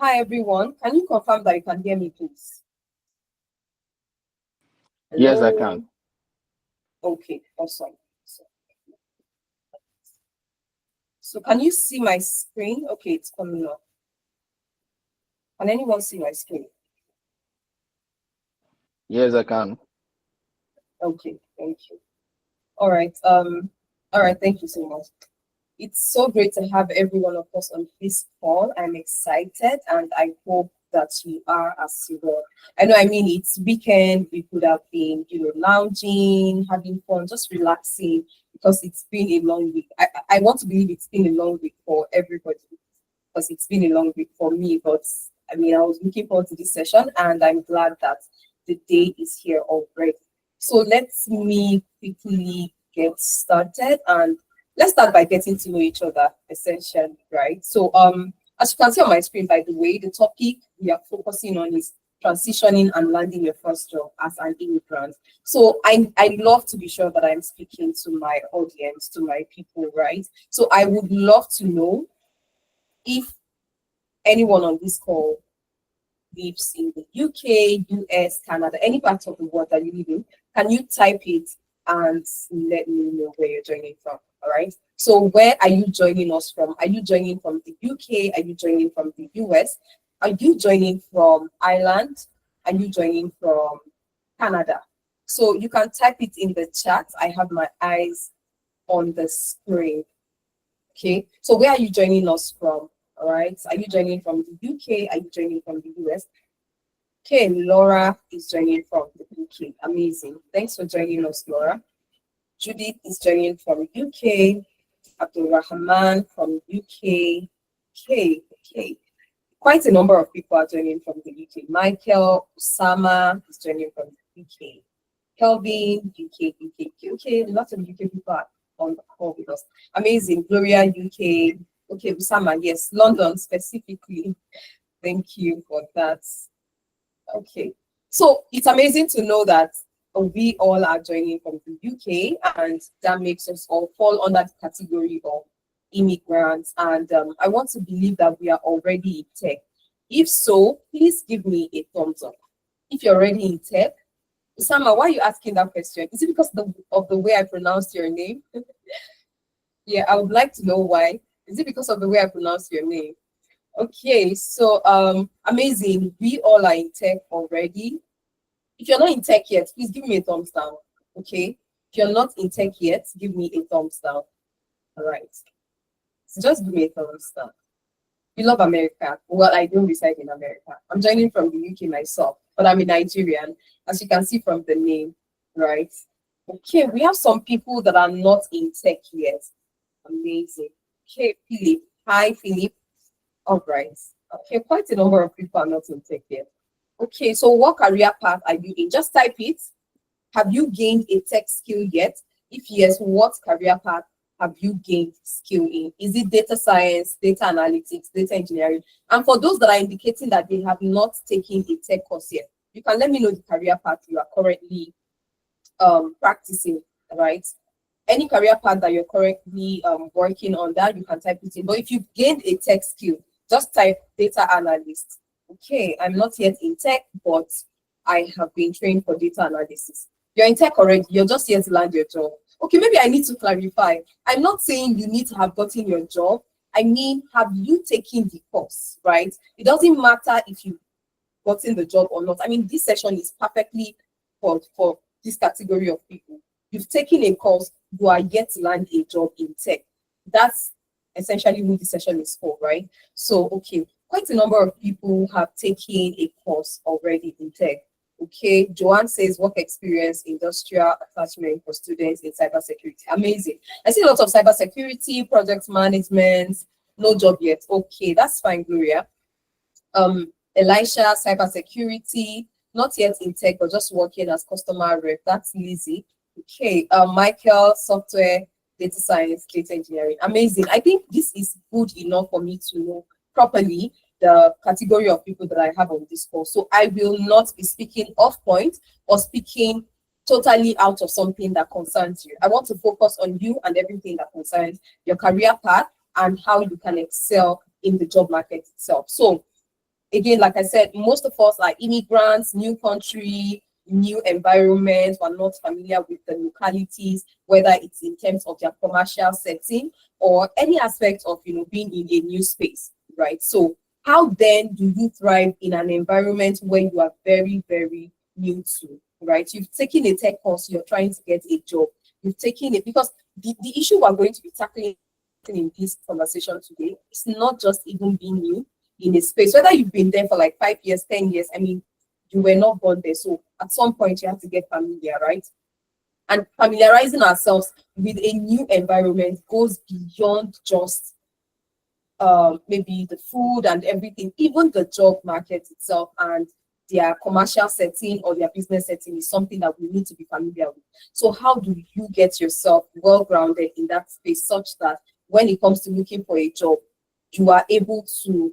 Hi everyone. Can you confirm that you can hear me, please? Yes, I can. Hello. Okay, awesome. So, so can you see my screen? Okay, it's coming up. Can anyone see my screen? Yes, I can. Okay, thank you. All right. All right, thank you so much. It's so great to have every one of us on this call. I'm excited and I hope that you are as well. I know, I mean, it's weekend. We could have been, lounging, having fun, just relaxing because it's been a long week. I want to believe it's been a long week for everybody because it's been a long week for me. But I mean, I was looking forward to this session and I'm glad that the day is here already. So let me quickly get started and let's start by getting to know each other essentially, right? So as you can see on my screen, by the way, the topic we are focusing on is transitioning and landing your first job as an immigrant. So I love to be sure that I'm speaking to my audience, to my people, right? So I would love to know if anyone on this call lives in the UK, US, Canada, any part of the world that you live in, can you type it and let me know where you're joining from? All right. So where are you joining us from? Are you joining from the UK? Are you joining from the US? Are you joining from Ireland? Are you joining from Canada? So you can type it in the chat. I have my eyes on the screen. Okay. So where are you joining us from? All right. Are you joining from the UK? Are you joining from the US? Okay, Laura is joining from the UK. Amazing. Thanks for joining us, Laura. Judith is joining from UK. Abdul Rahman from UK. Okay. Quite a number of people are joining from the UK. Michael Osama is joining from the UK. Kelvin, UK. Lots of UK people are on the call with us. Amazing. Gloria, UK. Okay, Osama, yes. London specifically. Thank you for that. Okay. So it's amazing to know that we all are joining from the UK, and that makes us all fall under the category of immigrants. And I want to believe that we are already in tech. If so, please give me a thumbs up. If you're already in tech, Usama, why are you asking that question? Is it because of the way I pronounced your name? Yeah, I would like to know why. Is it because of the way I pronounced your name? Okay, so amazing. We all are in tech already. If you're not in tech yet, please give me a thumbs down. Okay. If you're not in tech yet, give me a thumbs down. All right. So just give me a thumbs down. You love America. Well, I don't reside in America. I'm joining from the UK myself, but I'm a Nigerian, as you can see from the name, right? Okay, we have some people that are not in tech yet. Amazing. Okay, Philip. Hi, Philip. All right. Okay, quite a number of people are not in tech yet. Okay, so what career path are you in? Just type it. Have you gained a tech skill yet? If yes, what career path have you gained skill in? Is it data science, data analytics, data engineering? And for those that are indicating that they have not taken a tech course yet, you can let me know the career path you are currently practicing, right? Any career path that you're currently working on, that you can type it in. But if you've gained a tech skill, just type data analyst. Okay, I'm not yet in tech, but I have been trained for data analysis. You're in tech already, you're just here to land your job. Okay, maybe I need to clarify. I'm not saying you need to have gotten your job. I mean, have you taken the course, right? It doesn't matter if you've gotten the job or not. I mean, this session is perfectly for this category of people. You've taken a course, you are yet to land a job in tech. That's essentially who this session is for, right? So, okay, quite a number of people have taken a course already in tech. Okay, Joanne says work experience, industrial attachment for students in cybersecurity. Amazing. I see a lot of cybersecurity, project management, no job yet. Okay, that's fine, Gloria. Elisha, cybersecurity, not yet in tech, but just working as customer rep. That's Lizzie. Okay, Michael, software, data science, data engineering. Amazing. I think this is good enough for me to know properly the category of people that I have on this course. So I will not be speaking off point or speaking totally out of something that concerns you. I want to focus on you and everything that concerns your career path and how you can excel in the job market itself. So again, like I said, most of us are immigrants, new country, new environment. We're not familiar with the localities, whether it's in terms of their commercial setting or any aspect of being in a new space, right? So how then do you thrive in an environment where you are very, very new to, right? You've taken a tech course, you're trying to get a job. You've taken it because the issue we're going to be tackling in this conversation today is not just even being new in a space, whether you've been there for like 5 years, 10 years. I mean, you were not born there. So at some point you have to get familiar, right? And familiarizing ourselves with a new environment goes beyond just maybe the food and everything, even the job market itself and their commercial setting or their business setting is something that we need to be familiar with. So how do you get yourself well grounded in that space such that when it comes to looking for a job, you are able to,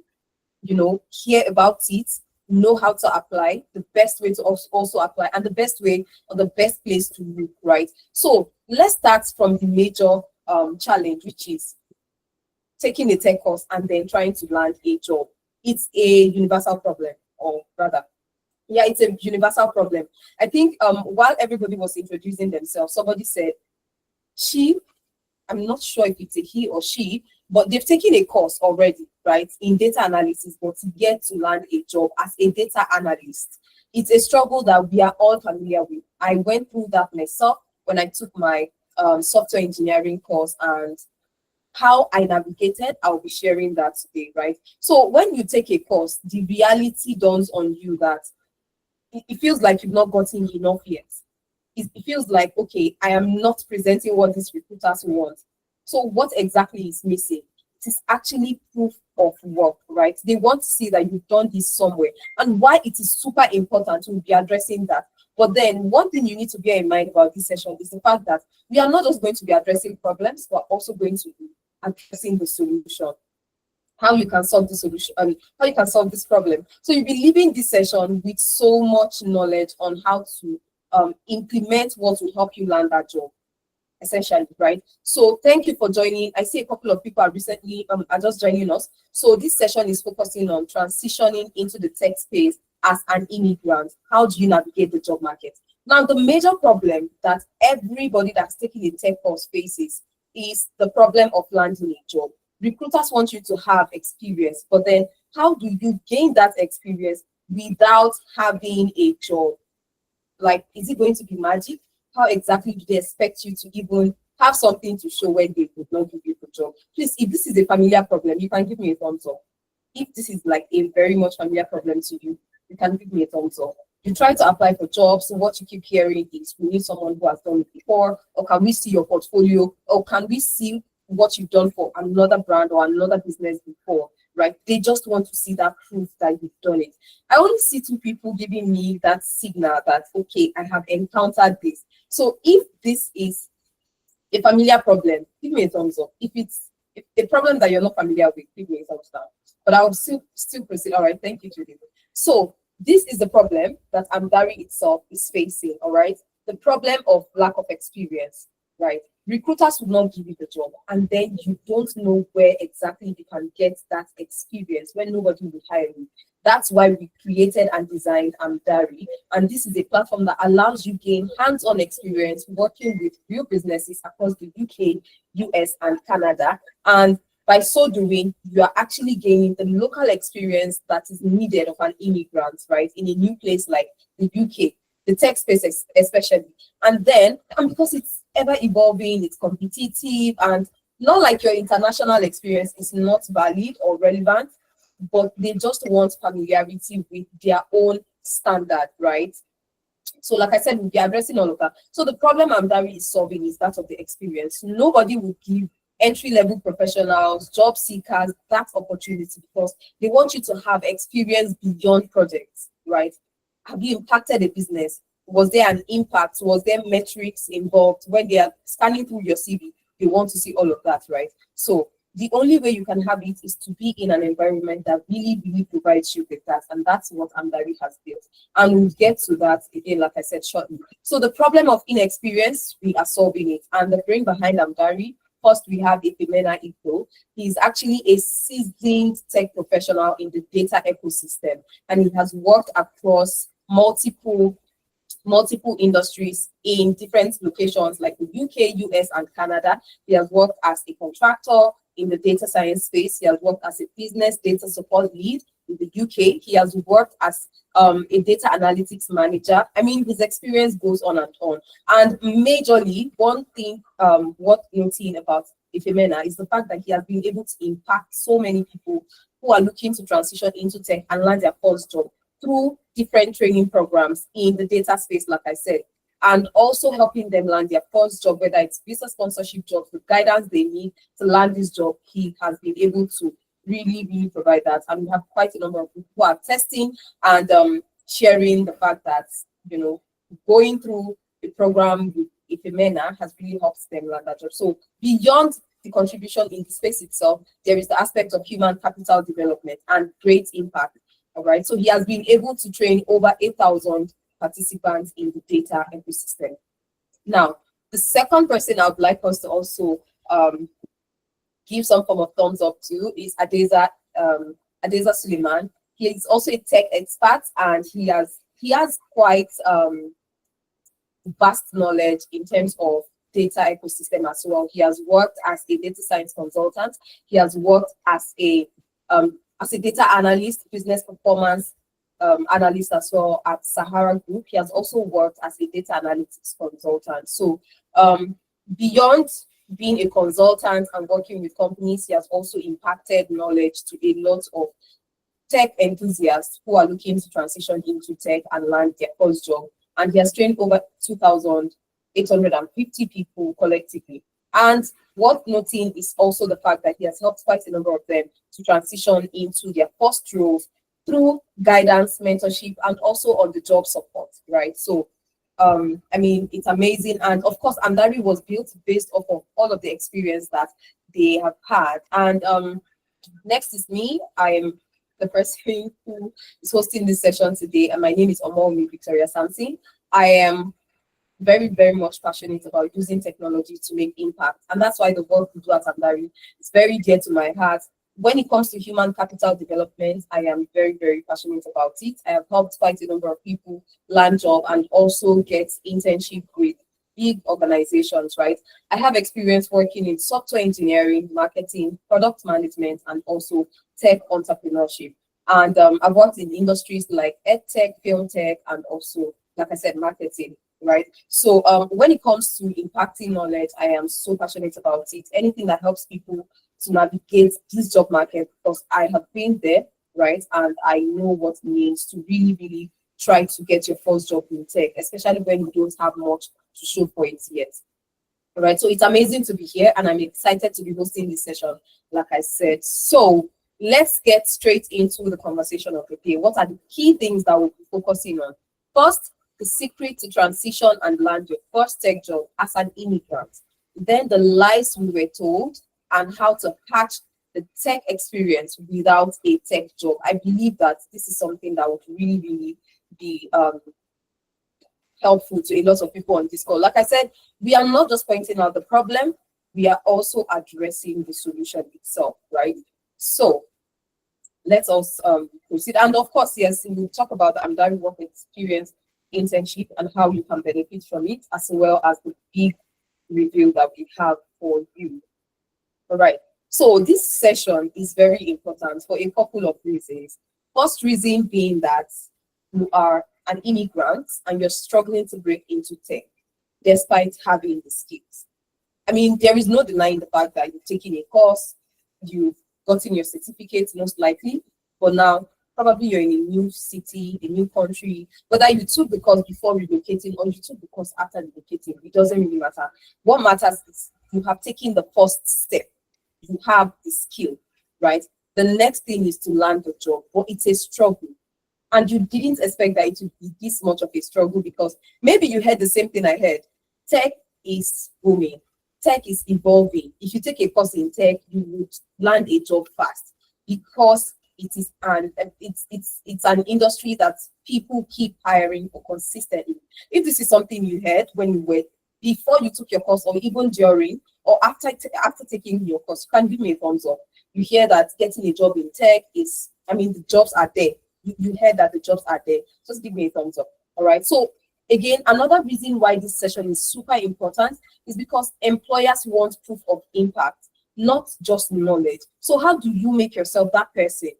hear about it, know how to apply, the best way to also apply, and the best way or the best place to look, right? So let's start from the major challenge, which is taking a tech course and then trying to land a job. It's a universal problem, or rather, yeah, it's a universal problem. I think while everybody was introducing themselves, somebody said, I'm not sure if it's a he or she, but they've taken a course already, right, in data analysis, but to get to land a job as a data analyst, it's a struggle that we are all familiar with. I went through that myself when I took my software engineering course, and how I navigated, I'll be sharing that today, right? So when you take a course, the reality dawns on you that it feels like you've not gotten enough yet. It feels like, okay, I am not presenting what these recruiters want. So what exactly is missing? It is actually proof of work, right? They want to see that you've done this somewhere. And why it is super important to be addressing that. But then one thing you need to bear in mind about this session is the fact that we are not just going to be addressing problems, but also going to be addressing the solution. How you can solve the solution, how you can solve this problem. So you'll be leaving this session with so much knowledge on how to implement what will help you land that job, essentially, right? So thank you for joining. I see a couple of people are recently are just joining us. So this session is focusing on transitioning into the tech space as an immigrant. How do you navigate the job market? Now, the major problem that everybody that's taking a tech course faces is the problem of landing a job. Recruiters want you to have experience, but then how do you gain that experience without having a job? Like, is it going to be magic? How exactly do they expect you to even have something to show when they would not give you the job? Please, if this is a familiar problem, you can give me a thumbs up. If this is like a very much familiar problem to you, you can give me a thumbs up. You try to apply for jobs, so what you keep hearing is we need someone who has done it before, or can we see your portfolio, or can we see what you've done for another brand or another business before, right? They just want to see that proof that you've done it. I only see 2 people giving me that signal that, okay, I have encountered this. So if this is a familiar problem, give me a thumbs up. If it's a problem that you're not familiar with, give me a thumbs down. But I will still proceed. All right, thank you, Judy. So this is the problem that Amdari itself is facing, all right? The problem of lack of experience, right? Recruiters will not give you the job, and then you don't know where exactly you can get that experience when nobody will hire you. That's why we created and designed Amdari, and this is a platform that allows you gain hands-on experience working with real businesses across the UK, US, and Canada. And by so doing, you are actually gaining the local experience that is needed of an immigrant, right, in a new place like the UK, the tech space especially. And then, and because it's ever evolving, it's competitive, and not like your international experience is not valid or relevant, but they just want familiarity with their own standard, right? So like I said, we'll be addressing all of that. So the problem Amdari is solving is that of the experience. Nobody will give entry-level professionals, job seekers, that opportunity because they want you to have experience beyond projects, right? Have you impacted a business? Was there an impact? Was there metrics involved? When they are scanning through your CV, they want to see all of that, right? So the only way you can have it is to be in an environment that really, really provides you with that. And that's what Amdari has built. And we'll get to that again, like I said, shortly. So the problem of inexperience, we are solving it. And the brain behind Amdari First, we have Ifemena Ito. He's actually a seasoned tech professional in the data ecosystem, and he has worked across multiple industries in different locations like the UK, US, and Canada. He has worked as a contractor in the data science space. He has worked as a business data support lead in the UK. He has worked as a data analytics manager. I mean, his experience goes on and on. And majorly, one thing worth noting about Ifemena is the fact that he has been able to impact so many people who are looking to transition into tech and land their first job through different training programs in the data space, like I said, and also helping them land their first job, whether it's visa sponsorship jobs, the guidance they need to land this job. He has been able to really provide that. And we have quite a number of people who are testing and sharing the fact that, you know, going through the program with Ifemena has really helped them land that job. So beyond the contribution in the space itself, there is the aspect of human capital development and great impact. All right, so he has been able to train over 8,000 participants in the data ecosystem. Now, the second person I would like us to also give some form of thumbs up to is Adeza Suleiman. He is also a tech expert, and he has quite vast knowledge in terms of data ecosystem as well. He has worked as a data science consultant. He has worked as a data analyst, business performance analyst as well at Sahara Group. He has also worked as a data analytics consultant. So beyond being a consultant and working with companies, he has also impacted knowledge to a lot of tech enthusiasts who are looking to transition into tech and land their first job. And he has trained over 2,850 people collectively. And worth noting is also the fact that he has helped quite a number of them to transition into their first roles through guidance, mentorship, and also on the job support, right? So, I mean, it's amazing. And of course, Andari was built based off of all of the experience that they have had. And next is me. I am the person who is hosting this session today, and my name is Omomi Victoria Samson. I am very much passionate about using technology to make impact, and that's why the work we do at Andari is very dear to my heart. When it comes to human capital development, I am very passionate about it. I have helped quite a number of people land job and also get internship with big organizations, right? I have experience working in software engineering, marketing, product management, and also tech entrepreneurship. And I've worked in industries like edtech, film tech, and also, like I said, marketing. Right. So when it comes to impacting knowledge, I am so passionate about it. Anything that helps people to navigate this job market, because I have been there, right? And I know what it means to really try to get your first job in tech, especially when you don't have much to show for it yet. All right. So it's amazing to be here, and I'm excited to be hosting this session, like I said. So let's get straight into the conversation of the day. What are the key things that we'll be focusing on? First, the secret to transition and land your first tech job as an immigrant. Then the lies we were told and how to patch the tech experience without a tech job. I believe that this is something that would really be helpful to a lot of people on this call. Like I said, we are not just pointing out the problem, we are also addressing the solution itself, right? So let us proceed. And of course, yes, we'll talk about the Amdari work experience internship and how you can benefit from it, as well as the big review that we have for you. All right. So this session is very important for a couple of reasons. First reason being that you are an immigrant and you're struggling to break into tech despite having the skills. I mean, there is no denying the fact that you've taken a course, you've gotten your certificate most likely, but now probably you're in a new city, a new country, whether you took the course before relocating or you took the course after relocating, it doesn't really matter. What matters is you have taken the first step. You have the skill, right? The next thing is to land the job, but it's a struggle. And you didn't expect that it would be this much of a struggle, because maybe you heard the same thing I heard. Tech is booming. Tech is evolving. If you take a course in tech, you would land a job fast, because it's an industry that people keep hiring for consistently. If this is something you heard when you were before you took your course, or even during, or after taking your course, you can give me a thumbs up. You hear that getting a job in tech is, I mean, the jobs are there. You heard that the jobs are there. Just give me a thumbs up. All right. So again, another reason why this session is super important is because employers want proof of impact, not just knowledge. So how do you make yourself that person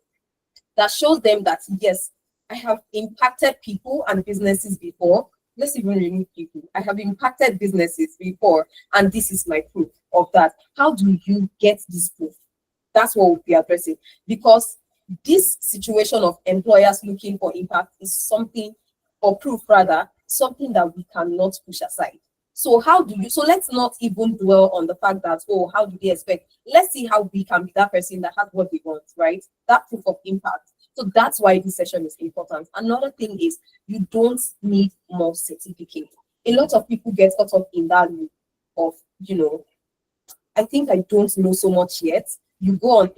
that shows them that, yes, I have impacted people and businesses before? Let's even remove people. I have impacted businesses before, and this is my proof of that. How do you get this proof? That's what we'll be addressing, because this situation of employers looking for impact is something, or proof rather, something that we cannot push aside. So let's not even dwell on the fact that, oh, how do they expect? Let's see how we can be that person that has what they want, right? That proof of impact. So that's why this session is important. Another thing is, you don't need more certificates. A lot of people get caught up in that loop of, I think I don't know so much yet. You go on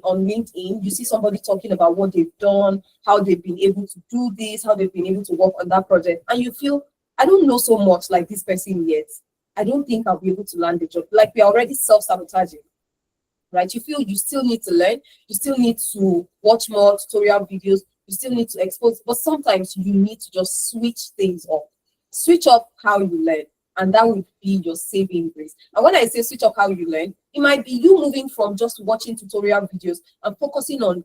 LinkedIn, you see somebody talking about what they've done, how they've been able to do this, how they've been able to work on that project, and you feel, I don't know so much like this person yet. I don't think I'll be able to land the job. Like, we're already self-sabotaging, right? You feel you still need to learn, you still need to watch more tutorial videos, you still need to expose, but sometimes you need to just switch things up. Switch up how you learn, and that would be your saving grace. And when I say switch up how you learn, it might be you moving from just watching tutorial videos and focusing on,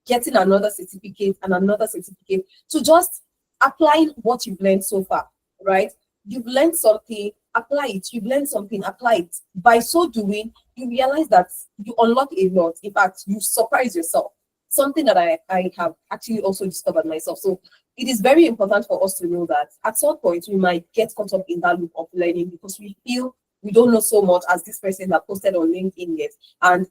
getting another certificate and another certificate, to just applying what you've learned so far, right? You've learned something, apply it. You've learned something, apply it. By so doing, you realize that you unlock a lot. In fact, you surprise yourself. Something that I have actually also discovered myself. So it is very important for us to know that at some point we might get caught up in that loop of learning, because we feel we don't know so much as this person that posted on LinkedIn yet. And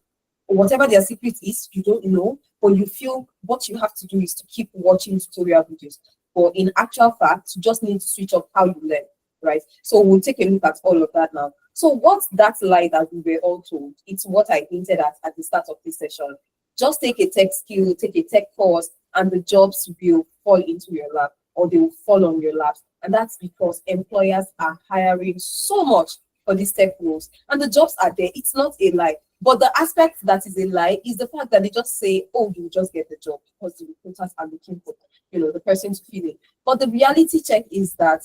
whatever their secret is, you don't know, but you feel what you have to do is to keep watching tutorial videos. But in actual fact, you just need to switch up how you learn, right? So we'll take a look at all of that now. So what's that lie that we were all told? It's what I hinted at the start of this session. Just take a tech skill, take a tech course, and the jobs will fall into your lap, or they will fall on your lap. And that's because employers are hiring so much for these tech roles, and the jobs are there. It's not a lie. But the aspect that is a lie is the fact that they just say, oh, you just get the job because the recruiters are looking for, the person to fill in. But the reality check is that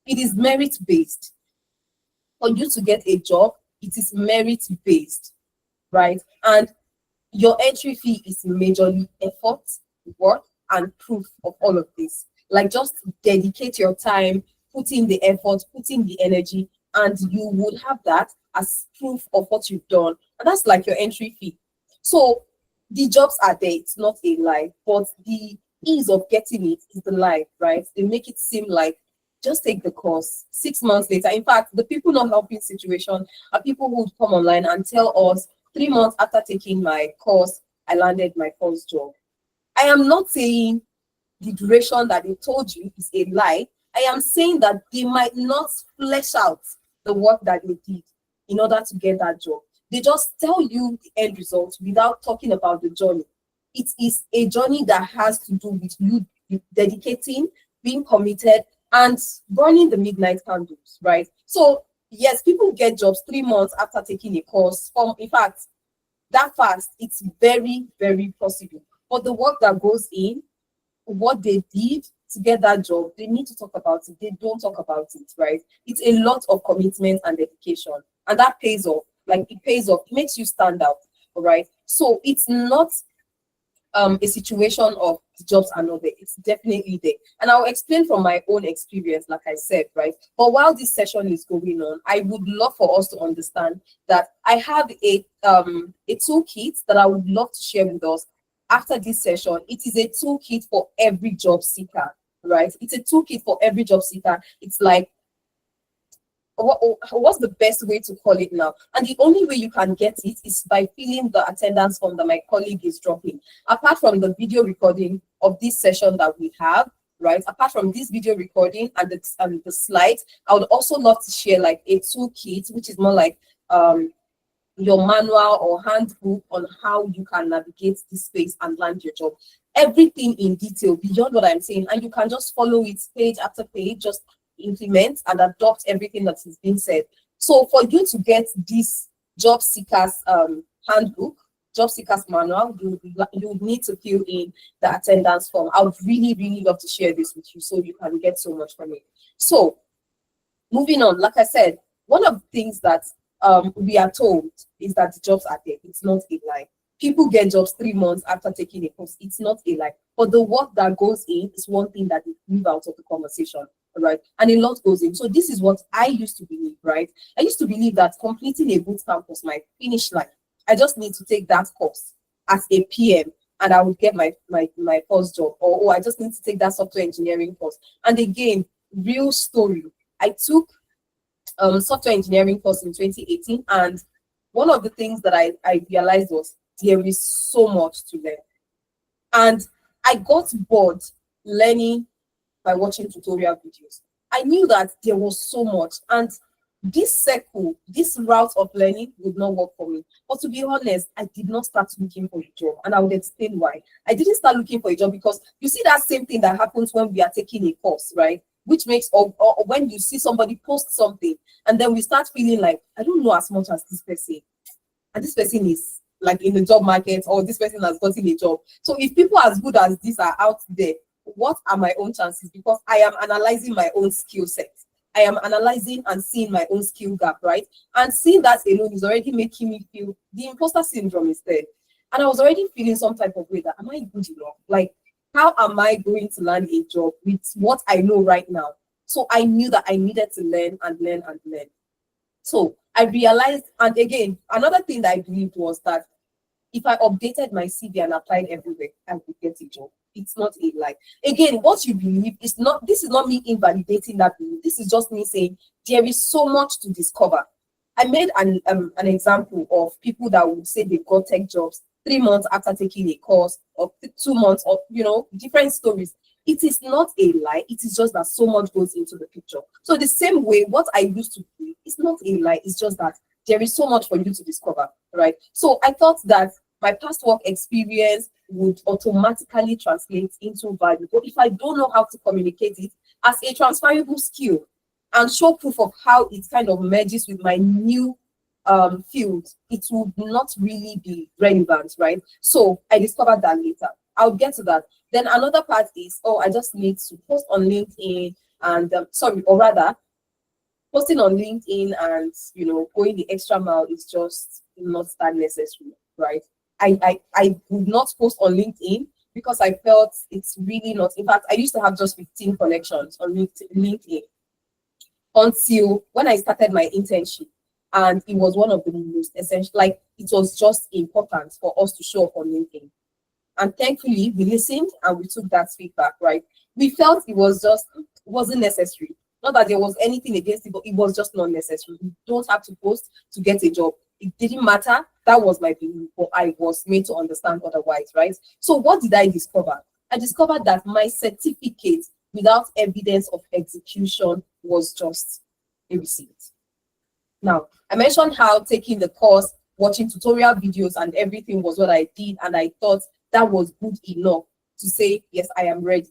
it is merit-based. For you to get a job, it is merit-based, right? And your entry fee is majorly effort, work, and proof of all of this. Like, just dedicate your time, put in the effort, put in the energy, and you would have that as proof of what you've done. And that's like your entry fee. So the jobs are there, it's not a lie, but the ease of getting it is the lie, right? They make it seem like just take the course 6 months later. In fact, the people not helping situation are people who would come online and tell us 3 months after taking my course, I landed my first job. I am not saying the duration that they told you is a lie. I am saying that they might not flesh out the work that they did in order to get that job. They just tell you the end result without talking about the journey. It is a journey that has to do with you dedicating, being committed, and burning the midnight candles, right? So yes, people get jobs 3 months after taking a course. In fact, that fast, it's very, very possible. But the work that goes in, what they did to get that job, they need to talk about it. They don't talk about it, right? It's a lot of commitment and dedication, and that pays off. Like, it pays off. It makes you stand out, all right? So it's not a situation of the jobs are not there. It's definitely there. And I'll explain from my own experience, like I said, right? But while this session is going on, I would love for us to understand that I have a toolkit that I would love to share with us after this session. It is a toolkit for every job seeker, right? It's a toolkit for every job seeker. It's like, what's the best way to call it now? And the only way you can get it is by filling the attendance form that my colleague is dropping. Apart from the video recording of this session that we have, right? Apart from this video recording and the slides, I would also love to share like a toolkit, which is more like your manual or handbook on how you can navigate this space and land your job. Everything in detail beyond what I'm saying, and you can just follow it page after page, just implement and adopt everything that is being said. So for you to get this job seekers handbook, job seekers manual, you would need to fill in the attendance form. I would really, really love to share this with you so you can get so much from it. So moving on, like I said, one of the things that we are told is that the jobs are there. It's not a lie. People get jobs 3 months after taking a course. It's not a lie. But the work that goes in is one thing that they leave out of the conversation, right? And a lot goes in. So this is what I used to believe, right? I used to believe that completing a boot camp was my finish line. I just need to take that course as a PM and I would get my first job. Or oh, I just need to take that software engineering course. And again, real story. I took software engineering course in 2018, and one of the things that I realized was there is so much to learn. And I got bored learning by watching tutorial videos. I knew that there was so much, and this circle, this route of learning would not work for me. But to be honest, I did not start looking for a job, and I would explain why. I didn't start looking for a job because you see that same thing that happens when we are taking a course, right? Which makes, or when you see somebody post something, and then we start feeling like, I don't know as much as this person, and this person is like in the job market, or this person has gotten a job. So if people as good as this are out there, what are my own chances? Because I am analyzing my own skill set. I am analyzing and seeing my own skill gap, right? And seeing that alone is already making me feel the imposter syndrome is there. And I was already feeling some type of way that, am I good enough? Like, how am I going to land a job with what I know right now? So I knew that I needed to learn and learn and learn. So I realized, and again, another thing that I believed was that if I updated my CV and applied everywhere, I would get a job. It's not a lie. Again, what you believe is not, this is not me invalidating that belief. This is just me saying there is so much to discover. I made an example of people that would say they got tech jobs 3 months after taking a course, or 2 months, or different stories. It is not a lie. It is just that so much goes into the picture. So the same way, what I used to do is not a lie. It's just that there is so much for you to discover, right? So I thought that my past work experience would automatically translate into value. But if I don't know how to communicate it as a transferable skill and show proof of how it kind of merges with my new field, it would not really be relevant, right? So I discovered that later. I'll get to that. Then another part is, I just need to post on LinkedIn and or rather, posting on LinkedIn and going the extra mile is just not that necessary, right? I would not post on LinkedIn because I felt it's really not. In fact, I used to have just 15 connections on LinkedIn until when I started my internship, and it was one of the most essential. Like, it was just important for us to show up on LinkedIn. And thankfully, we listened and we took that feedback, right? We felt it wasn't necessary. Not that there was anything against it, but it was just not necessary. You don't have to post to get a job. It didn't matter. That was my belief, but I was made to understand otherwise, right? So what did I discover? I discovered that my certificate without evidence of execution was just a receipt. Now, I mentioned how taking the course, watching tutorial videos and everything was what I did, and I thought that was good enough to say, yes, I am ready,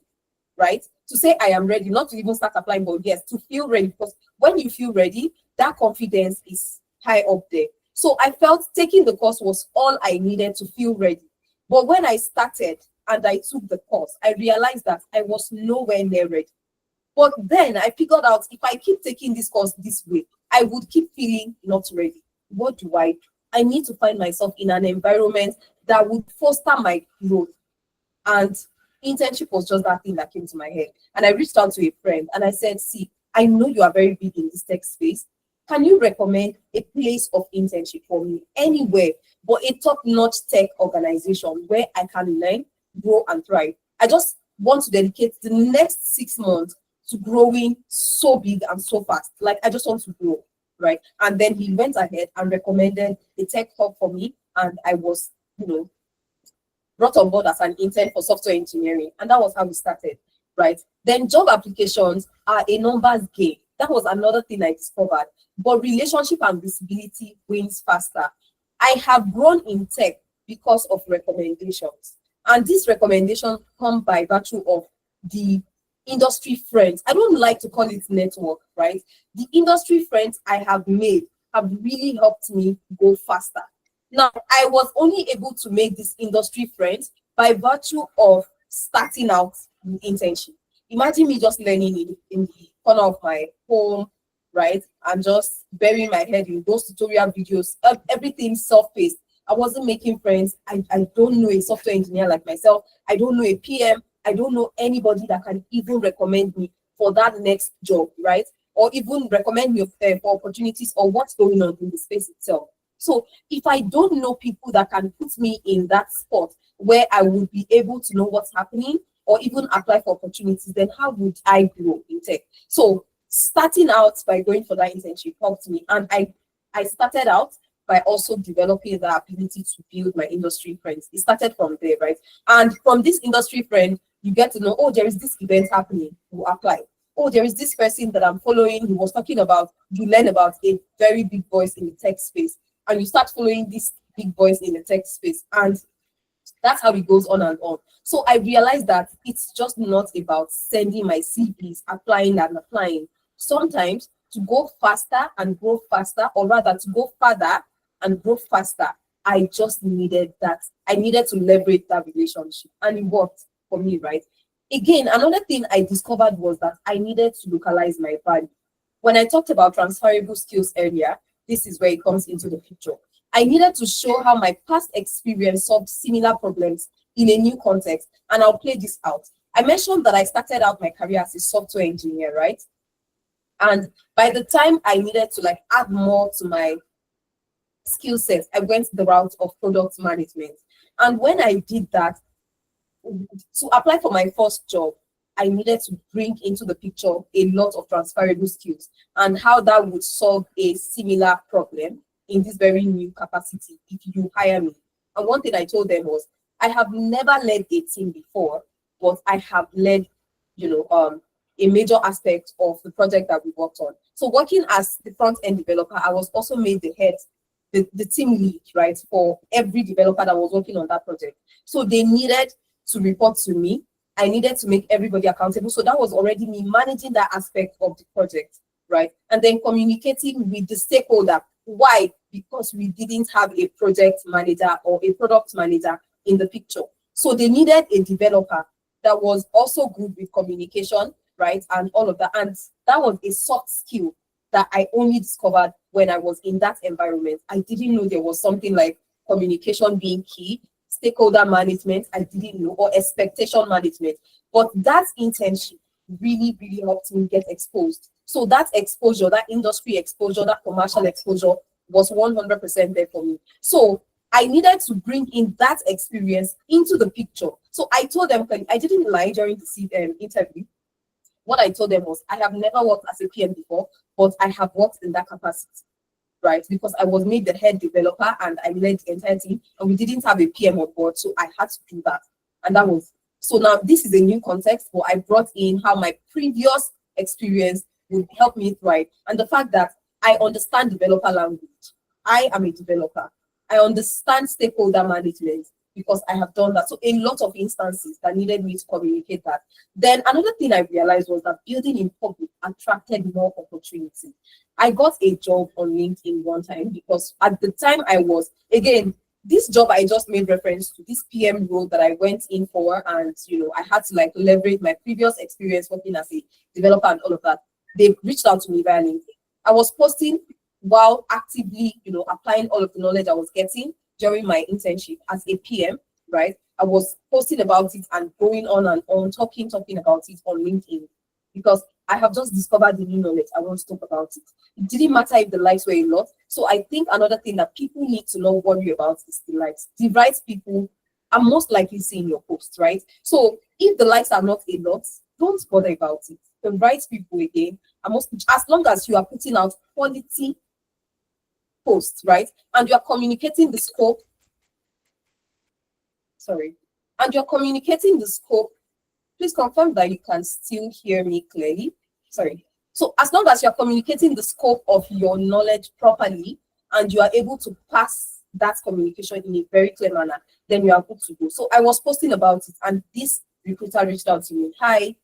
right? To say I am ready, not to even start applying, but yes, to feel ready, because when you feel ready, that confidence is high up there. So I felt taking the course was all I needed to feel ready. But when I started and I took the course, I realized that I was nowhere near ready. But then I figured out if I keep taking this course this way, I would keep feeling not ready. What do? I need to find myself in an environment that would foster my growth. And internship was just that thing that came to my head. And I reached out to a friend and I said, see, I know you are very big in this tech space. Can you recommend a place of internship for me anywhere, but a top-notch tech organization where I can learn, grow, and thrive? I just want to dedicate the next 6 months to growing so big and so fast. Like, I just want to grow, right? And then he went ahead and recommended a tech hub for me, and I was, brought on board as an intern for software engineering, and that was how we started, right? Then job applications are a numbers game. That was another thing I discovered. But relationship and visibility wins faster. I have grown in tech because of recommendations, and these recommendations come by virtue of the industry friends. I don't like to call it network, right? The industry friends I have made have really helped me go faster. Now, I was only able to make these industry friends by virtue of starting out in internship. Imagine me just learning in the corner of my home, right? And just burying my head in those tutorial videos, everything self-paced. I wasn't making friends. I don't know a software engineer like myself. I don't know a PM. I don't know anybody that can even recommend me for that next job, right? Or even recommend me for opportunities or what's going on in the space itself. So if I don't know people that can put me in that spot where I would be able to know what's happening or even apply for opportunities, then how would I grow in tech? So starting out by going for that internship helped me. And I started out by also developing the ability to build my industry friends. It started from there, right? And from this industry friend, you get to know, oh, there is this event happening, you apply. Oh, there is this person that I'm following who was talking about, you learn about a very big voice in the tech space. And you start following this big voice in the tech space. And that's how it goes on and on. So I realized that it's just not about sending my CVs, applying and applying. Sometimes to go faster and grow faster, or rather to go further and grow faster, I just needed that. I needed to leverage that relationship. And it worked for me, right? Again, another thing I discovered was that I needed to localize my value. When I talked about transferable skills earlier, this is where it comes into the picture. I needed to show how my past experience solved similar problems in a new context. And I'll play this out. I mentioned that I started out my career as a software engineer, right? And by the time I needed to like add more to my skill set, I went the route of product management. And when I did that, to apply for my first job, I needed to bring into the picture a lot of transferable skills and how that would solve a similar problem in this very new capacity if you hire me. And one thing I told them was, I have never led a team before, but I have led, a major aspect of the project that we worked on. So working as the front-end developer, I was also made the team lead, right, for every developer that was working on that project. So they needed to report to me. I needed to make everybody accountable. So that was already me managing that aspect of the project, right? And then communicating with the stakeholder. Why? Because we didn't have a project manager or a product manager in the picture. So they needed a developer that was also good with communication, right? And all of that. And that was a soft skill that I only discovered when I was in that environment. I didn't know there was something like communication being key, stakeholder management, I didn't know, or expectation management. But that internship really, really helped me get exposed. So that exposure, that industry exposure, that commercial exposure was 100% there for me. So I needed to bring in that experience into the picture. So I told them, I didn't lie during the interview. What I told them was, I have never worked as a PM before, but I have worked in that capacity, right? Because I was made the head developer and I led the entire team, and we didn't have a PM on board, so I had to do that. And that was, so now this is a new context, but I brought in how my previous experience would help me thrive. And the fact that I understand developer language. I am a developer. I understand stakeholder management because I have done that. So a lot of instances that needed me to communicate that. Then another thing I realized was that building in public attracted more opportunity. I got a job on LinkedIn one time because at the time I was, again, this job I just made reference to, this PM role that I went in for, and I had to like leverage my previous experience working as a developer and all of that. They reached out to me via LinkedIn. I was posting while actively, applying all of the knowledge I was getting during my internship as a PM, right? I was posting about it and going on and on, talking about it on LinkedIn because I have just discovered the new knowledge. I want to talk about it. It didn't matter if the likes were a lot. So I think another thing that people need to not worry about is the likes. The right people are most likely seeing your post, right? So if the likes are not a lot, don't bother about it. The right people, again, are most, as long as you are putting out quality posts, right? And you're communicating the scope. And you're communicating the scope. Please confirm that you can still hear me clearly. So as long as you're communicating the scope of your knowledge properly and you are able to pass that communication in a very clear manner, then you are good to go. So I was posting about it and this recruiter reached out to me. Hi,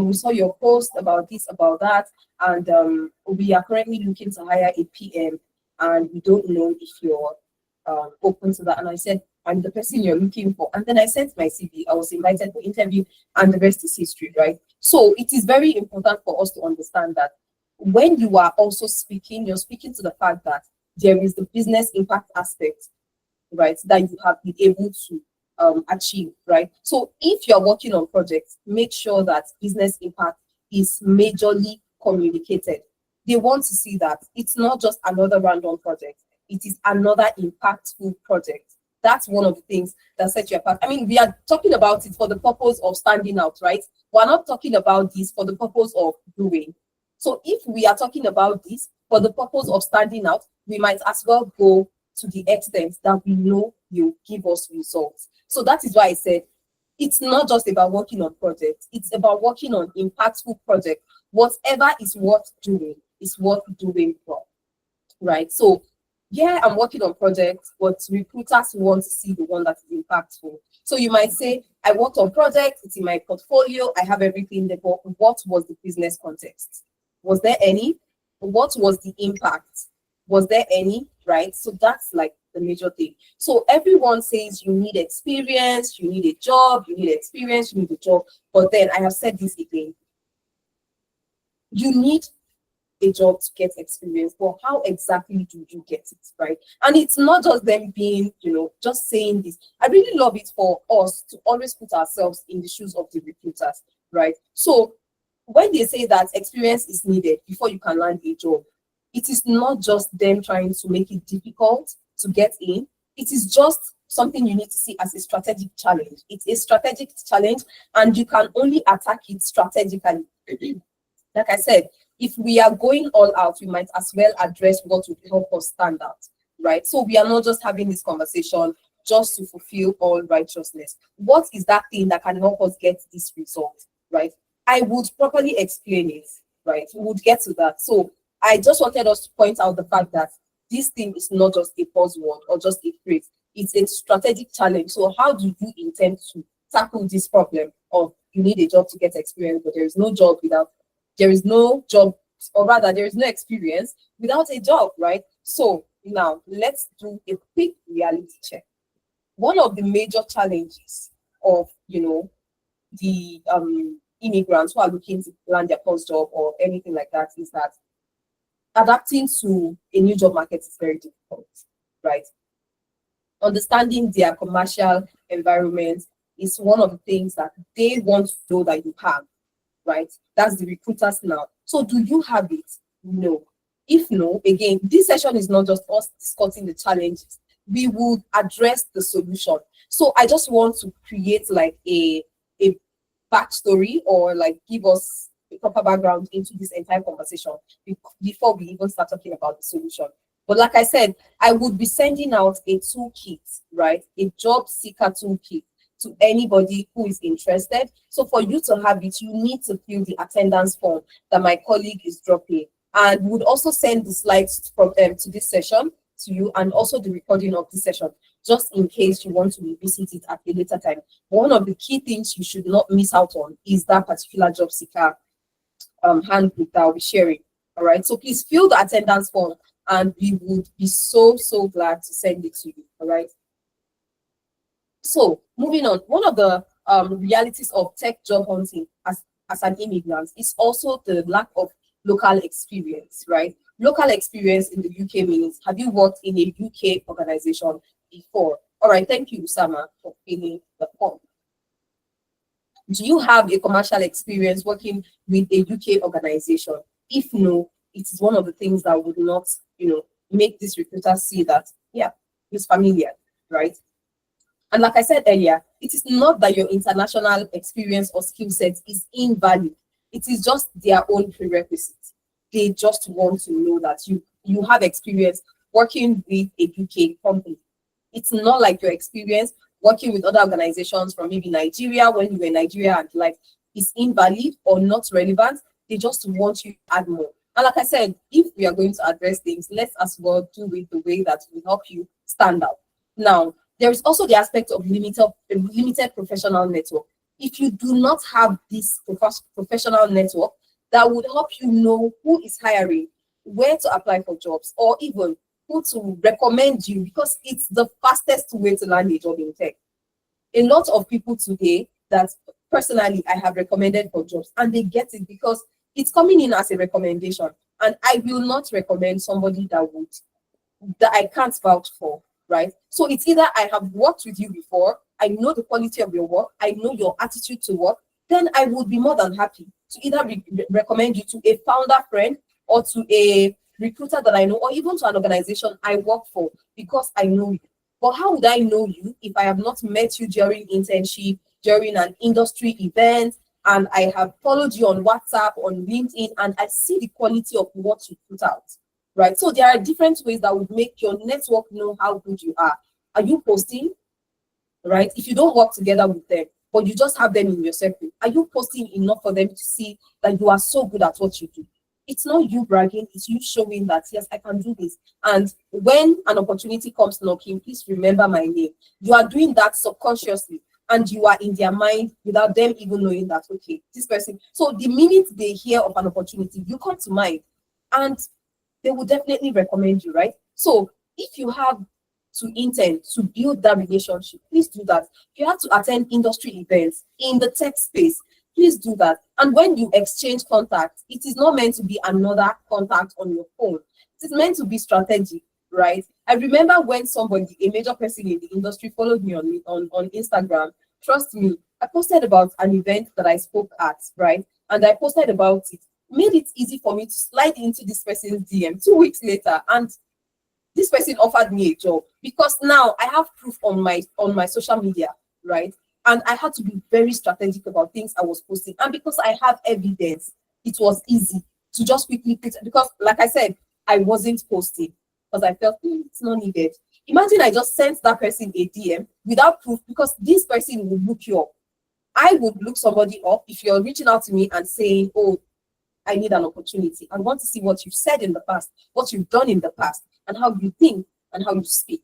We saw your post about this, about that, and we are currently looking to hire a PM, and we don't know if you're open to that. And I said, I'm the person you're looking for. And then I sent my CV. I was invited for interview, and the rest is history, right? So it is very important for us to understand that when you are also speaking, you're speaking to the fact that there is the business impact aspect, right, that you have been able to achieve, right? So if you're working on projects, make sure that business impact is majorly communicated. They want to see that it's not just another random project, it is another impactful project. That's one of the things that sets you apart. I mean, we are talking about it for the purpose of standing out, right? We're not talking about this for the purpose of doing. So if we are talking about this for the purpose of standing out, we might as well go to the extent that we know you give us results. So that is why I said it's not just about working on projects, it's about working on impactful projects. Whatever is worth doing is worth doing well, right? So yeah, I'm working on projects, but recruiters want to see the one that is impactful. So you might say, I worked on projects, it's in my portfolio, I have everything there, but what was the business context? Was there any? What was the impact? Was there any? Right? So that's like the major thing. So everyone says you need experience, you need a job, you need experience, you need a job. But then I have said this again. You need a job to get experience, but how exactly do you get it, right? And it's not just them being, just saying this. I really love it for us to always put ourselves in the shoes of the recruiters, right? So when they say that experience is needed before you can land a job, it is not just them trying to make it difficult to get in. It is just something you need to see as a strategic challenge. It's a strategic challenge, and you can only attack it strategically. Like I said, if we are going all out, we might as well address what would help us stand out, right? So we are not just having this conversation just to fulfill all righteousness. What is that thing that can help us get this result, right? I would properly explain it, right? We would get to that. So I just wanted us to point out the fact that this thing is not just a buzzword or just a phrase. It's a strategic challenge. So how do you intend to tackle this problem of you need a job to get experience, but there is no job, or rather, there is no experience without a job, right? So now let's do a quick reality check. One of the major challenges of, the immigrants who are looking to land their first job or anything like that is that adapting to a new job market is very difficult, right? Understanding their commercial environment is one of the things that they want to know that you have, right? That's the recruiters now. So do you have it? No. If no, again, this session is not just us discussing the challenges. We will address the solution. So I just want to create like a backstory, or like give us a proper background into this entire conversation before we even start talking about the solution. But like I said, I would be sending out a toolkit, right? A job seeker toolkit to anybody who is interested. So for you to have it, you need to fill the attendance form that my colleague is dropping. And would also send the slides from to this session to you, and also the recording of this session, just in case you want to revisit it at a later time. One of the key things you should not miss out on is that particular job seeker handbook that I'll be sharing. All right. So please fill the attendance form, and we would be so glad to send it to you. All right. So moving on, one of the realities of tech job hunting as an immigrant is also the lack of local experience, right? Local experience in the UK means, have you worked in a UK organization before? All right, thank you, Usama, for filling the form. Do you have a commercial experience working with a UK organization? If no, it is one of the things that would not, make this recruiter see that, yeah, it's familiar, right? And like I said earlier, it is not that your international experience or skill set is invalid. It is just their own prerequisites. They just want to know that you have experience working with a UK company. It's not like your experience working with other organizations from maybe Nigeria, when you were in Nigeria, and like is invalid or not relevant. They just want you to add more. And like I said, if we are going to address things, let's as well do it the way that will help you stand out. Now, there is also the aspect of limited professional network. if you do not have this professional network that would help you know who is hiring, where to apply for jobs, or even who to recommend you, because it's the fastest way to land a job in tech. A lot of people today that personally I have recommended for jobs, and they get it because it's coming in as a recommendation. And I will not recommend somebody that I can't vouch for, right? So it's either I have worked with you before, I know the quality of your work, I know your attitude to work, then I would be more than happy to either recommend you to a founder friend or to a recruiter that I know, or even to an organization I work for, because I know you. But how would I know you if I have not met you during internship, during an industry event, and I have followed you on WhatsApp, on LinkedIn, and I see the quality of what you put out, right? So there are different ways that would make your network know how good you are. Are you posting, right? If you don't work together with them, but you just have them in your circle, are you posting enough for them to see that you are so good at what you do? It's not you bragging, it's you showing that, yes, I can do this. And when an opportunity comes knocking, please remember my name. You are doing that subconsciously, and you are in their mind without them even knowing that, okay, this person. So the minute they hear of an opportunity, you come to mind, and they will definitely recommend you, right? So if you have to intend to build that relationship, please do that. If you have to attend industry events in the tech space, please do that. And when you exchange contacts, it is not meant to be another contact on your phone. It is meant to be strategic, right? I remember when somebody, a major person in the industry, followed me on Instagram. Trust me, I posted about an event that I spoke at, right? And I posted about it, made it easy for me to slide into this person's DM 2 weeks later, and this person offered me a job, because now I have proof on my social media, right? And I had to be very strategic about things I was posting. And because I have evidence, it was easy to just quickly put, because like I said, I wasn't posting because I felt it's not needed. Imagine I just sent that person a DM without proof, because this person will look you up. I would look somebody up if you're reaching out to me and saying, oh, I need an opportunity. I want to see what you've said in the past, what you've done in the past, and how you think and how you speak,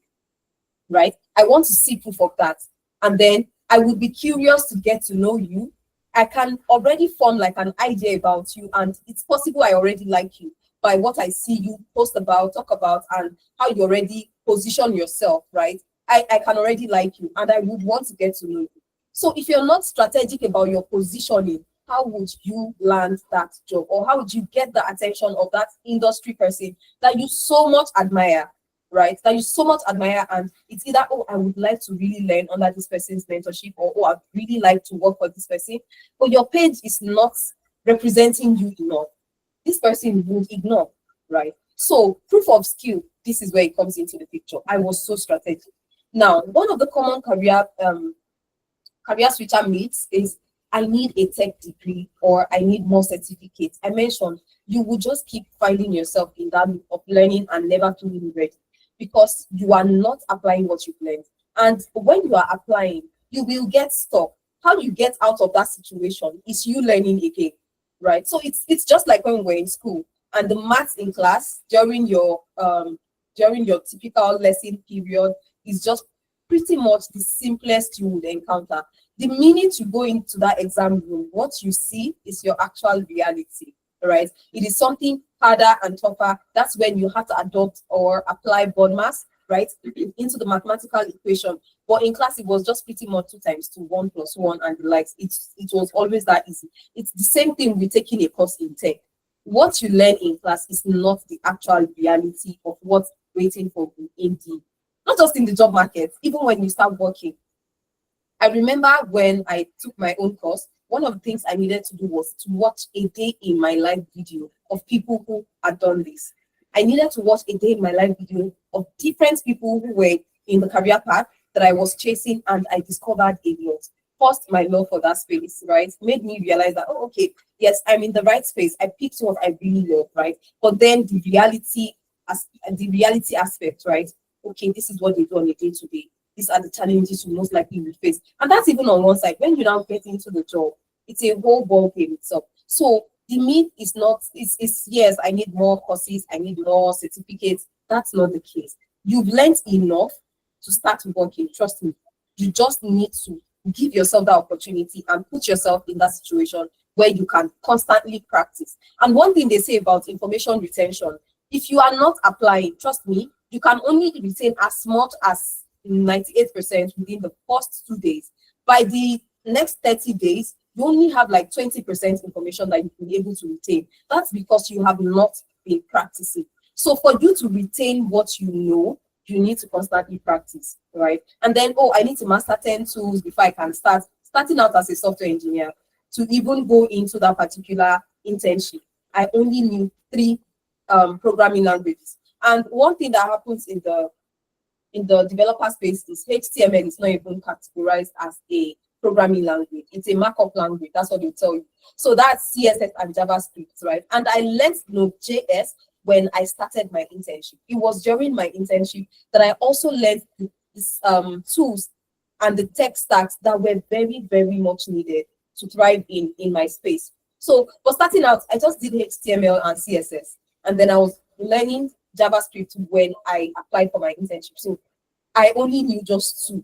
right? I want to see proof of that. And then I would be curious to get to know you. I can already form like an idea about you, and it's possible I already like you by what I see you post about, talk about, and how you already position yourself, right? I can already like you, and I would want to get to know you. So if you're not strategic about your positioning, how would you land that job, or how would you get the attention of that industry person that you so much admire, right? That you so much admire, and it's either, oh, I would like to really learn under this person's mentorship, or oh, I'd really like to work for this person, but your page is not representing you enough. This person would ignore, right? So proof of skill, this is where it comes into the picture. I was so strategic. Now, one of the common career switcher myths is, I need a tech degree, or I need more certificates. I mentioned you will just keep finding yourself in that loop of learning and never feeling ready, because you are not applying what you've learned. And when you are applying, you will get stuck. How you get out of that situation is you learning again, right? So it's just like when we're in school and the maths in class during your typical lesson period is just pretty much the simplest you would encounter. The minute you go into that exam room, what you see is your actual reality, right? It is something harder and tougher. That's when you have to adopt or apply bond mass, right, into the mathematical equation. But in class, it was just pretty much 2 times 2, 1 plus 1, and the likes. It was always that easy. It's the same thing with taking a course in tech. What you learn in class is not the actual reality of what's waiting for you in the, not just in the job market, even when you start working. I remember when I took my own course, one of the things I needed to do was to watch a day in my life video of people who had done this. I needed to watch a day in my life video of different people who were in the career path that I was chasing, and I discovered a lot. First, my love for that space, right, made me realize that, oh, okay, yes, I'm in the right space. I picked what I really love, right? But then the reality aspect, right? Okay, this is what they do on a day-to-day. These are the challenges you most likely will face. And that's even on one side. When you now get into the job, it's a whole ball game itself. So the myth is not, it's yes, I need more courses, I need more certificates. That's not the case. You've learned enough to start working. Trust me. You just need to give yourself that opportunity and put yourself in that situation where you can constantly practice. And one thing they say about information retention, if you are not applying, trust me, you can only retain as much as 98% within the first 2 days. By the next 30 days, you only have like 20% information that you'll be able to retain. That's because you have not been practicing. So for you to retain what you know, you need to constantly practice, right? And then, oh, I need to master 10 tools before I can start. Starting out as a software engineer, to even go into that particular internship, I only knew 3 programming languages. And one thing that happens in the developer space is HTML is not even categorized as a programming language. It's a markup language. That's what they tell you. So that's CSS and JavaScript, right? And I learned Node.js when I started my internship. It was during my internship that I also learned these tools and the tech stacks that were very, very much needed to thrive in my space. So for starting out, I just did HTML and CSS, and then I was learning JavaScript when I applied for my internship. So I only knew just 2,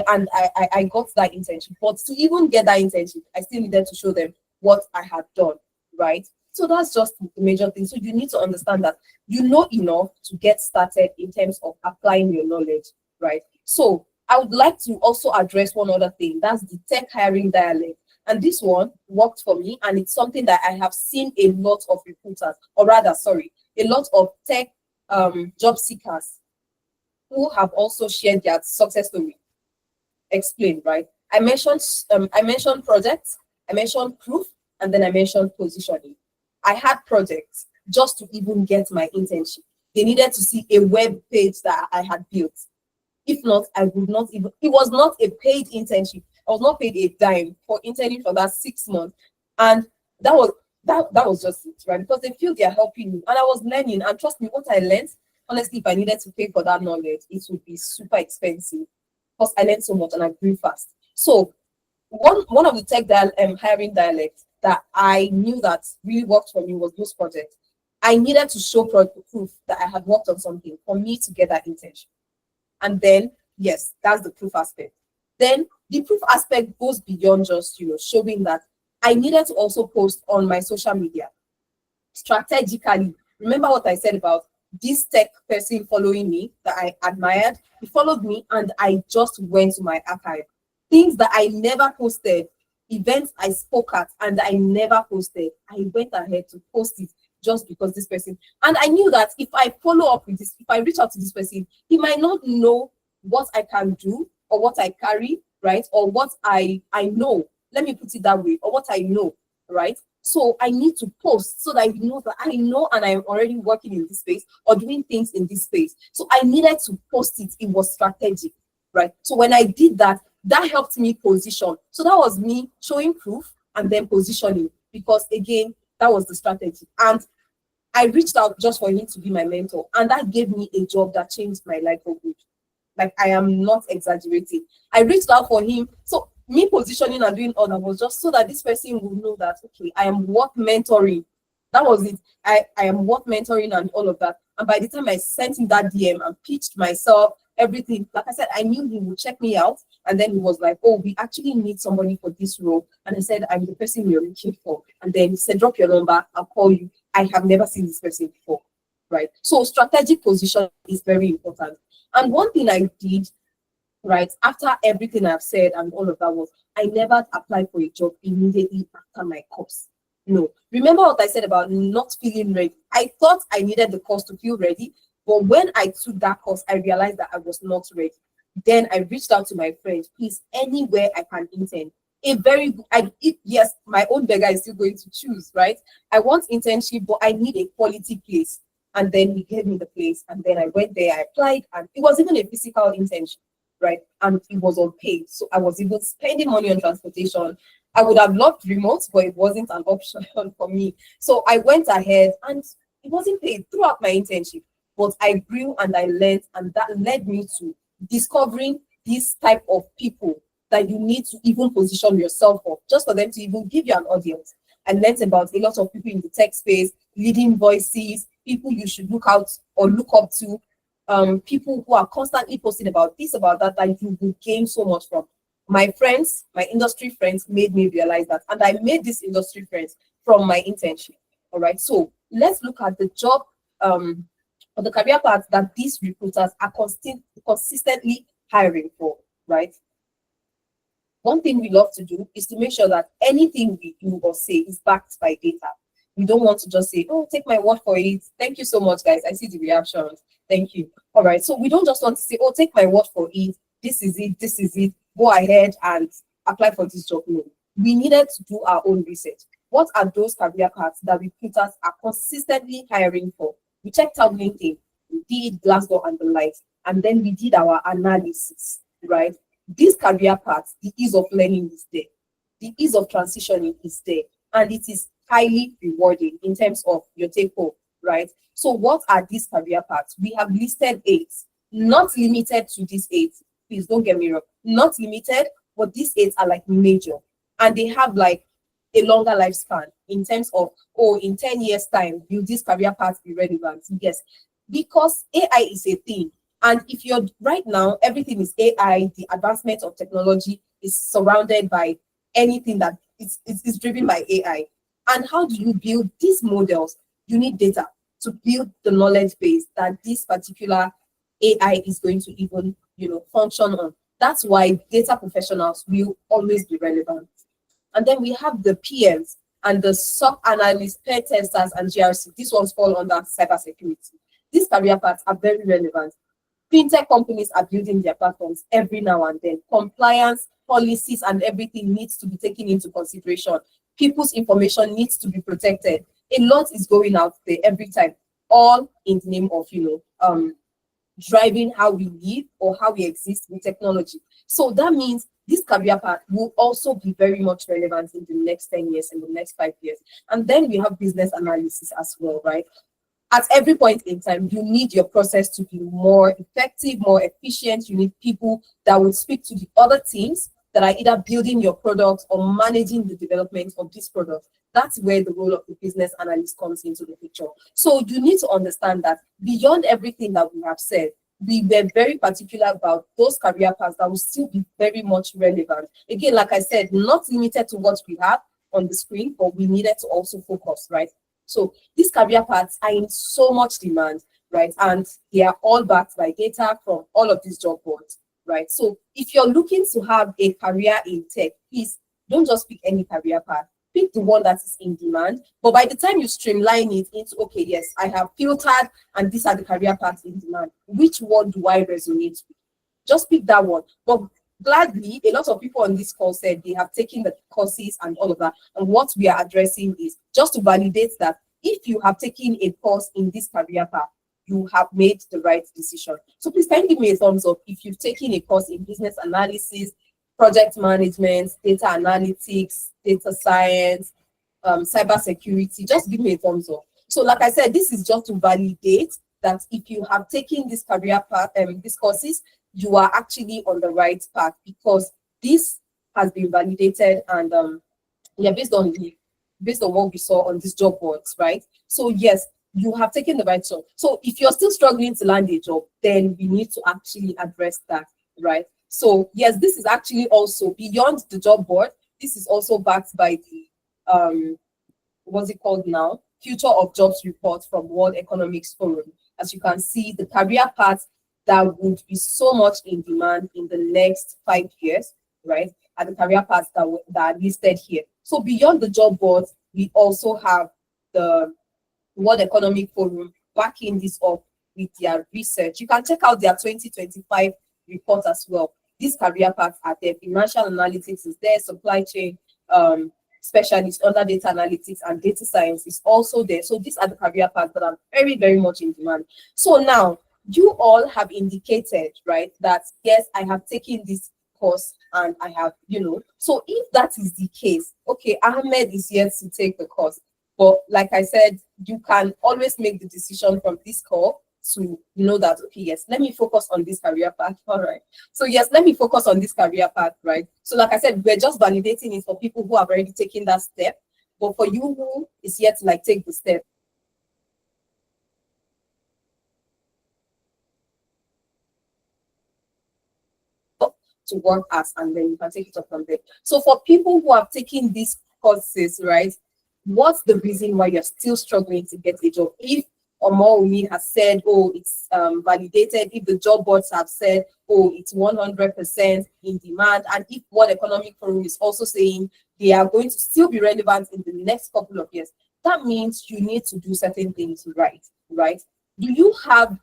and I got that internship. But to even get that internship, I still needed to show them what I had done, right? So that's just the major thing. So you need to understand that you know enough to get started in terms of applying your knowledge, right? So I would like to also address one other thing. That's the tech hiring dialect. And this one worked for me, and it's something that I have seen a lot of recruiters, or rather, sorry, a lot of tech job seekers who have also shared their success story. Explain, right? I mentioned projects, I mentioned proof, and then I mentioned positioning. I had projects just to even get my internship. They needed to see a web page that I had built. If not, I would not even, it was not a paid internship. I was not paid a dime for interning for that 6 months. And that was just it, right? Because they feel they're helping me. And I was learning. And trust me, what I learned, honestly, if I needed to pay for that knowledge, it would be super expensive. Because I learned so much and I grew fast. So one of the hiring dialects that I knew that really worked for me was those projects. I needed to show proof that I had worked on something for me to get that internship. And then, yes, that's the proof aspect. Then the proof aspect goes beyond just, showing that I needed to also post on my social media strategically. Remember what I said about this tech person following me that I admired? He followed me and I just went to my archive. Things that I never posted, events I spoke at and I never posted, I went ahead to post it just because this person. And I knew that if I follow up with this, if I reach out to this person, he might not know what I can do or what I carry, right? Or what I know. Let me put it that way, or what I know, right? So I need to post so that he knows that I know and I'm already working in this space or doing things in this space. So I needed to post it. It was strategic, right? So when I did that, that helped me position. So that was me showing proof and then positioning, because again, that was the strategy. And I reached out just for him to be my mentor, and that gave me a job that changed my life for good. Like, I am not exaggerating. I reached out for him. So me positioning and doing all that was just so that this person would know that, okay, I am worth mentoring. That was it. I am worth mentoring and all of that. And by the time I sent him that DM and pitched myself, everything, like I said, I knew he would check me out. And then he was like, oh, we actually need somebody for this role. And I said, I'm the person you're looking for. And then he said, drop your number, I'll call you. I have never seen this person before, right? So strategic position is very important. And one thing I did, right, after everything I've said and all of that, was I never applied for a job immediately after my course. No. Remember what I said about not feeling ready? I thought I needed the course to feel ready, but when I took that course, I realized that I was not ready. Then I reached out to my friends, please, anywhere I can intern. Yes, my own beggar is still going to choose, right? I want internship, but I need a quality place. And then he gave me the place, and then I went there, I applied, and it was even a physical internship, right? And it was unpaid. So I was even spending money on transportation. I would have loved remote, but it wasn't an option for me. So I went ahead, and it wasn't paid throughout my internship, but I grew and I learned, and that led me to discovering this type of people that you need to even position yourself for, just for them to even give you an audience. I learned about a lot of people in the tech space, leading voices, people you should look out or look up to, people who are constantly posting about this, about that, that you will gain so much from. my friends, my industry friends made me realize that, and I made these industry friends from my internship. All right, so let's look at the job or the career paths that these recruiters are consistently hiring for, right? One thing we love to do is to make sure that anything we do or say is backed by data. We don't want to just say, oh, take my word for it. Thank you so much, guys. I see the reactions. Thank you. All right. So we don't just want to say, oh, take my word for it. This is it. This is it. Go ahead and apply for this job. No. We needed to do our own research. What are those career paths that recruiters are consistently hiring for? We checked out LinkedIn, we did Glassdoor and the likes, and then we did our analysis, right? These career paths, the ease of learning is there, the ease of transitioning is there, and it is highly rewarding in terms of your take home, right? So, what are these career paths? We have listed 8, not limited to these 8. Please don't get me wrong, not limited, but these 8 are like major, and they have like a longer lifespan in terms of, oh, in 10 years' time, will this career path be relevant? Yes, because AI is a thing. And if you're right now, everything is AI, the advancement of technology is surrounded by anything that is driven by AI. And how do you build these models? You need data to build the knowledge base that this particular AI is going to even, function on. That's why data professionals will always be relevant. And then we have the PMs and the SOC analysts, pen testers, and GRC. These ones fall under cybersecurity. These career paths are very relevant. Fintech companies are building their platforms every now and then. Compliance, policies, and everything needs to be taken into consideration. People's information needs to be protected. A lot is going out there every time, all in the name of, driving how we live or how we exist with technology. So that means this career path will also be very much relevant in the next 10 years, in the next 5 years. And then we have business analysis as well, right? At every point in time, you need your process to be more effective, more efficient. You need people that will speak to the other teams that are either building your product or managing the development of this product. That's where the role of the business analyst comes into the picture. So you need to understand that beyond everything that we have said, we were very particular about those career paths that will still be very much relevant. Again, like I said, not limited to what we have on the screen, but we needed to also focus, right? So these career paths are in so much demand, right? And they are all backed by data from all of these job boards, right? So if you're looking to have a career in tech, please don't just pick any career path. Pick the one that is in demand. But by the time you streamline it into, okay, yes, I have filtered and these are the career paths in demand. Which one do I resonate with? Just pick that one. But gladly, a lot of people on this call said they have taken the courses and all of that. And what we are addressing is just to validate that if you have taken a course in this career path, you have made the right decision. So please can you give me a thumbs up if you've taken a course in business analysis, project management, data analytics, data science, cybersecurity. Just give me a thumbs up. So like I said, this is just to validate that if you have taken this career path, these courses, you are actually on the right path because this has been validated and yeah, based on what we saw on these job boards, right? So yes, you have taken the right job. So if you're still struggling to land a job, then we need to actually address that, right? So yes, this is actually also beyond the job board. This is also backed by the what's it called now? Future of Jobs report from World Economics Forum. As you can see, the career paths that would be so much in demand in the next 5 years, right? And the career paths that are listed here. So beyond the job boards, we also have the World Economic Forum backing this up with their research. You can check out their 2025 report as well. These career paths are there. Financial analytics is there, supply chain specialist under data analytics and data science is also there. So these are the career paths that are very, very much in demand. So now you all have indicated, right, that yes, I have taken this course and I have, so if that is the case, okay, Ahmed is here to take the course. But like I said, you can always make the decision from this call to know that, okay, yes, let me focus on this career path. All right. So yes, let me focus on this career path, right? So like I said, we're just validating it for people who have already taken that step. But for you who is yet to take the step, to work as, and then you can take it up from there. So for people who have taken these courses, right, what's the reason why you're still struggling to get a job? If Omoumi has said, oh, it's validated, if the job boards have said, oh, it's 100% in demand, and if World Economic Forum is also saying they are going to still be relevant in the next couple of years, that means you need to do certain things right, right? Do you have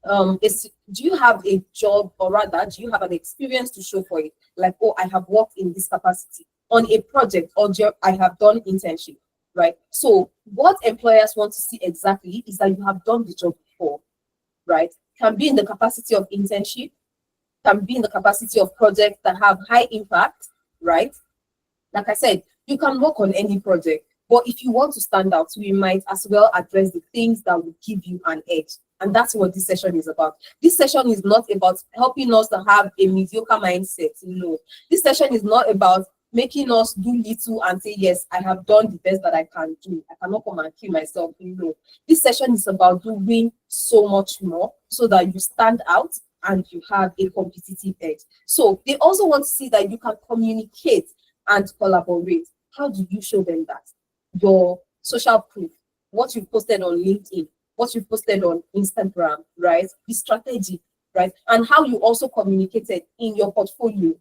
do you have a job, or rather, do you have an experience to show for it? Like, oh, I have worked in this capacity on a project, or I have done internship, right? So what employers want to see exactly is that you have done the job before, right? Can be in the capacity of internship, can be in the capacity of projects that have high impact, right? Like I said, you can work on any project, but if you want to stand out, we might as well address the things that will give you an edge. And that's what this session is about. This session is not about helping us to have a mediocre mindset. No. This session is not about making us do little and say, yes, I have done the best that I can do. I cannot come and kill myself. No. This session is about doing so much more so that you stand out and you have a competitive edge. So they also want to see that you can communicate and collaborate. How do you show them that? Your social proof, what you posted on LinkedIn, what you posted on Instagram, right? The strategy, right? And how you also communicated in your portfolio,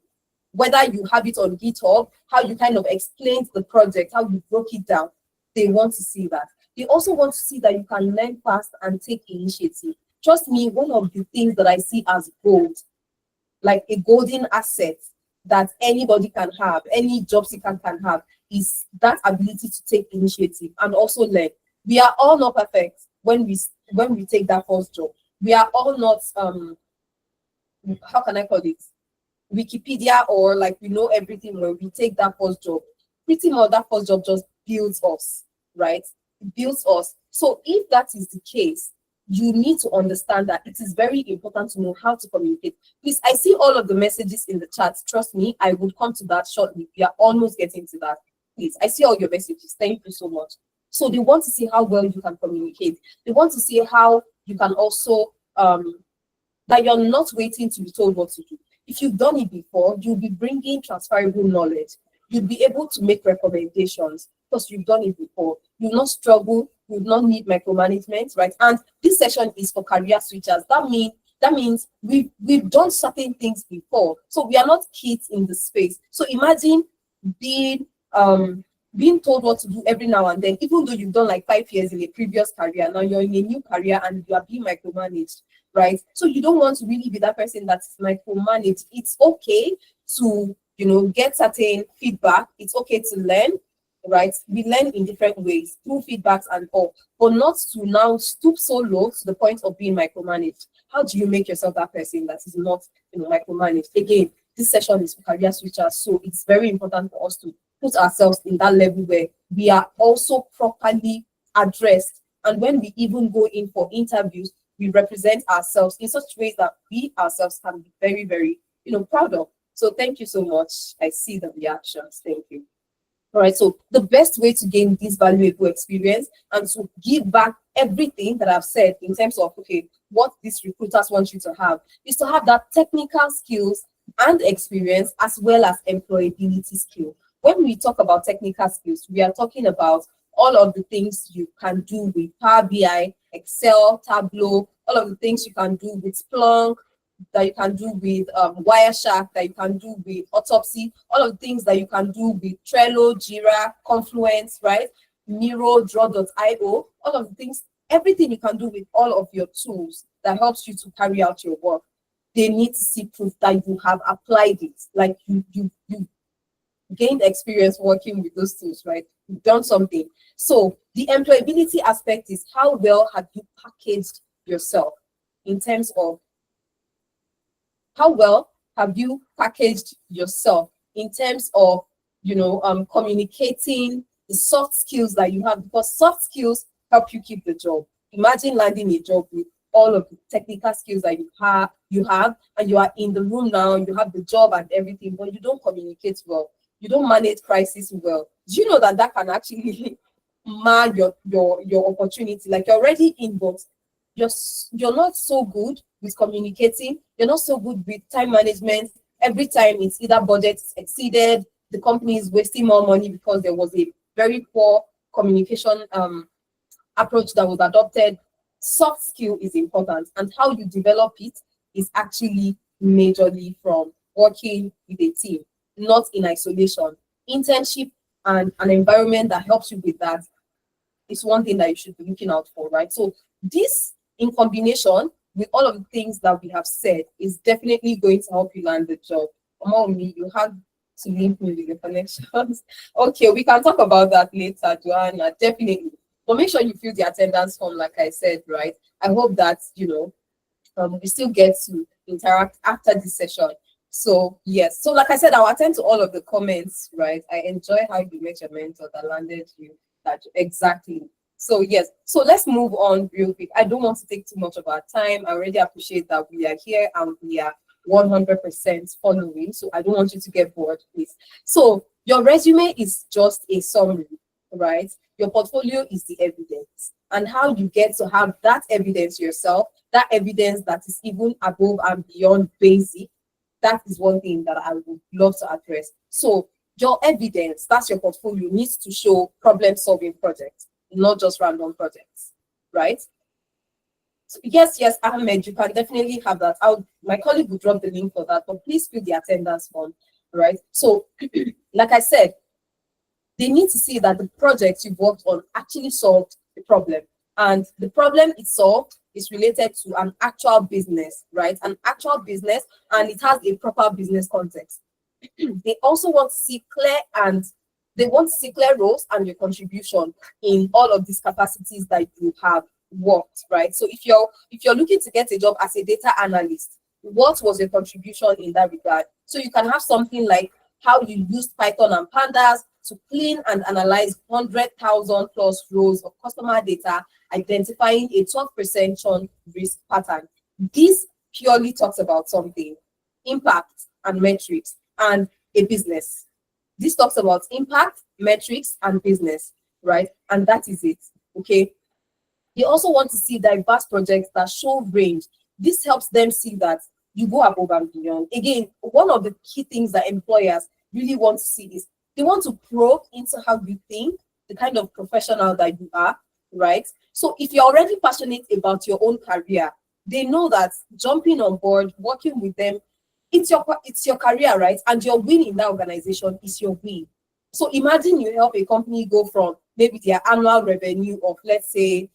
whether you have it on GitHub, how you kind of explained the project, how you broke it down. They want to see that. They also want to see that you can learn fast and take initiative. Trust me, one of the things that I see as gold, like a golden asset that anybody can have, any job seeker can have, is that ability to take initiative and also learn. We are all not perfect when we take that first job. We are all not how can I call it, Wikipedia, or like we know everything when we take that first job. Pretty much that first job just builds us, right? It builds us. So if that is the case, you need to understand that it is very important to know how to communicate. Please, I see all of the messages in the chat. Trust me, I would come to that shortly. We are almost getting to that. Please, I see all your messages. Thank you so much. So they want to see how well you can communicate. They want to see how you can also, that you're not waiting to be told what to do. If you've done it before, you'll be bringing transferable knowledge. You'll be able to make recommendations because you've done it before. You'll not struggle. You'll not need micromanagement, right? And this session is for career switchers. That means we've done certain things before. So we are not kids in the space. So imagine being told what to do every now and then, even though you've done like 5 years in a previous career. Now you're in a new career and you are being micromanaged, right? So you don't want to really be that person that's micromanaged. It's okay to, get certain feedback. It's okay to learn, right? We learn in different ways through feedbacks and all, but not to now stoop so low to the point of being micromanaged. How do you make yourself that person that is not, micromanaged? Again, this session is for career switchers, so it's very important for us to put ourselves in that level where we are also properly addressed. And when we even go in for interviews, we represent ourselves in such ways that we ourselves can be very, very, proud of. So thank you so much. I see the reactions. Thank you. All right, so the best way to gain this valuable experience and to give back everything that I've said in terms of, okay, what these recruiters want you to have is to have that technical skills and experience as well as employability skill. When we talk about technical skills, we are talking about all of the things you can do with Power BI, Excel, Tableau, all of the things you can do with Splunk, that you can do with Wireshark, that you can do with Autopsy, all of the things that you can do with Trello, Jira, Confluence, right? Miro, Draw.io, all of the things, everything you can do with all of your tools that helps you to carry out your work. They need to see proof that you have applied it, like you gained experience working with those tools, right? You've done something. So the employability aspect is how well have you packaged yourself in terms of how well have you packaged yourself in terms of, communicating the soft skills that you have, because soft skills help you keep the job. Imagine landing a job with all of the technical skills that you have, and you are in the room now, you have the job and everything, but you don't communicate well. You don't manage crisis well. Do you know that can actually mar your opportunity? Like, you're already in, but you're not so good with communicating. You're not so good with time management. every time it's either budget exceeded, the company is wasting more money because there was a very poor communication approach that was adopted. Soft skill is important, and how you develop it is actually majorly from working with a team, not in isolation. Internship and an environment that helps you with that is one thing that you should be looking out for, right? So this, in combination with all of the things that we have said, is definitely going to help you land the job. Among me, you have to link me with the connections. Okay, we can talk about that later, Joanna, definitely. But make sure you fill the attendance form, like I said, right? I hope that, we still get to interact after this session. So yes, so like I said, I'll attend to all of the comments, right? I enjoy how you met your mentor that landed you that exactly. So yes, so let's move on real quick. I don't want to take too much of our time. I really appreciate that we are here and we are 100% following. So I don't want you to get bored, please. So your resume is just a summary, right? Your portfolio is the evidence, and how you get to have that evidence yourself, that evidence that is even above and beyond basic. That is one thing that I would love to address. So your evidence, that's your portfolio, needs to show problem-solving projects, not just random projects, right? So yes, Ahmed, you can definitely have that. My colleague will drop the link for that, but please fill the attendance form, right? So, like I said, they need to see that the projects you've worked on actually solved the problem. And the problem it solved is related to an actual business, right? An actual business, and it has a proper business context. They also want to see clear roles and your contribution in all of these capacities that you have worked, right? So if you're looking to get a job as a data analyst, what was your contribution in that regard? So you can have something like how you used Python and Pandas to clean and analyze 100,000 plus rows of customer data, identifying a 12% churn risk pattern. This purely talks about something, impact and metrics, and a business. This talks about impact, metrics, and business, right? And that is it, okay? They also want to see diverse projects that show range. This helps them see that you go above and beyond. Again, one of the key things that employers really want to see is they want to probe into how you think, the kind of professional that you are, right? So if you're already passionate about your own career, they know that jumping on board, working with them, it's your career, right? And your win in that organization is your win. So imagine you help a company go from maybe their annual revenue of, let's say,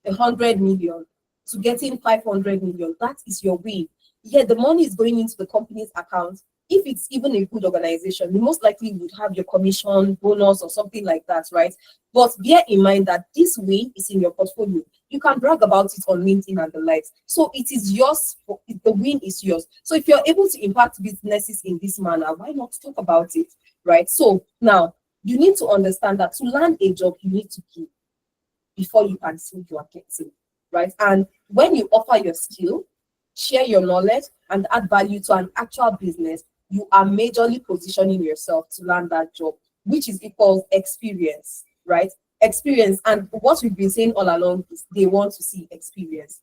100 million to getting 500 million. That is your win. Yeah, the money is going into the company's account. If it's even a good organization, you most likely would have your commission, bonus, or something like that, right? But bear in mind that this win is in your portfolio. You can brag about it on LinkedIn and the likes. So it is yours. The win is yours. So if you're able to impact businesses in this manner, why not talk about it, right? So now you need to understand that to land a job, you need to give before you can see you are getting, right? And when you offer your skill, share your knowledge, and add value to an actual business, you are majorly positioning yourself to land that job, which is equals experience, right? Experience. And what we've been saying all along is they want to see experience,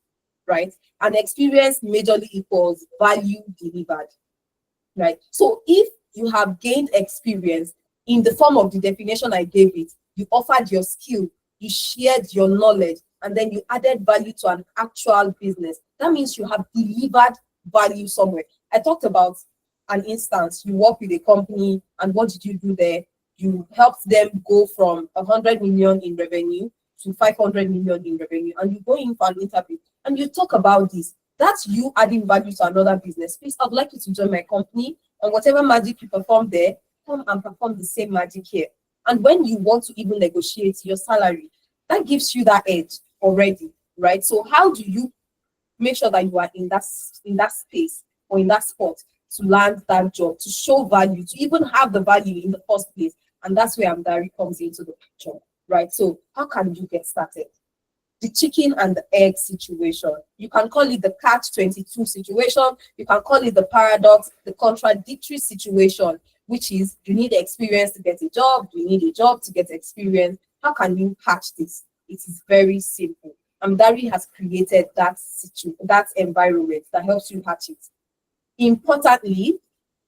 right? And experience majorly equals value delivered, right? So if you have gained experience in the form of the definition I gave it, you offered your skill, you shared your knowledge, and then you added value to an actual business, that means you have delivered value somewhere. I talked about an instance. You work with a company, and what did you do there? You helped them go from 100 million in revenue to 500 million in revenue, and you go in for an interview and you talk about this. That's you adding value to another business. Please, I'd like you to join my company, and whatever magic you perform there, come and perform the same magic here. And when you want to even negotiate your salary, that gives you that edge already, right? So how do you make sure that you are in that space or in that spot to land that job, to show value, to even have the value in the first place? And that's where Amdari comes into the picture, right? So how can you get started? The chicken and the egg situation. You can call it the catch-22 situation. You can call it the paradox, the contradictory situation, which is you need experience to get a job. You need a job to get experience. How can you hatch this? It is very simple. Amdari has created that environment that helps you hatch it. Importantly,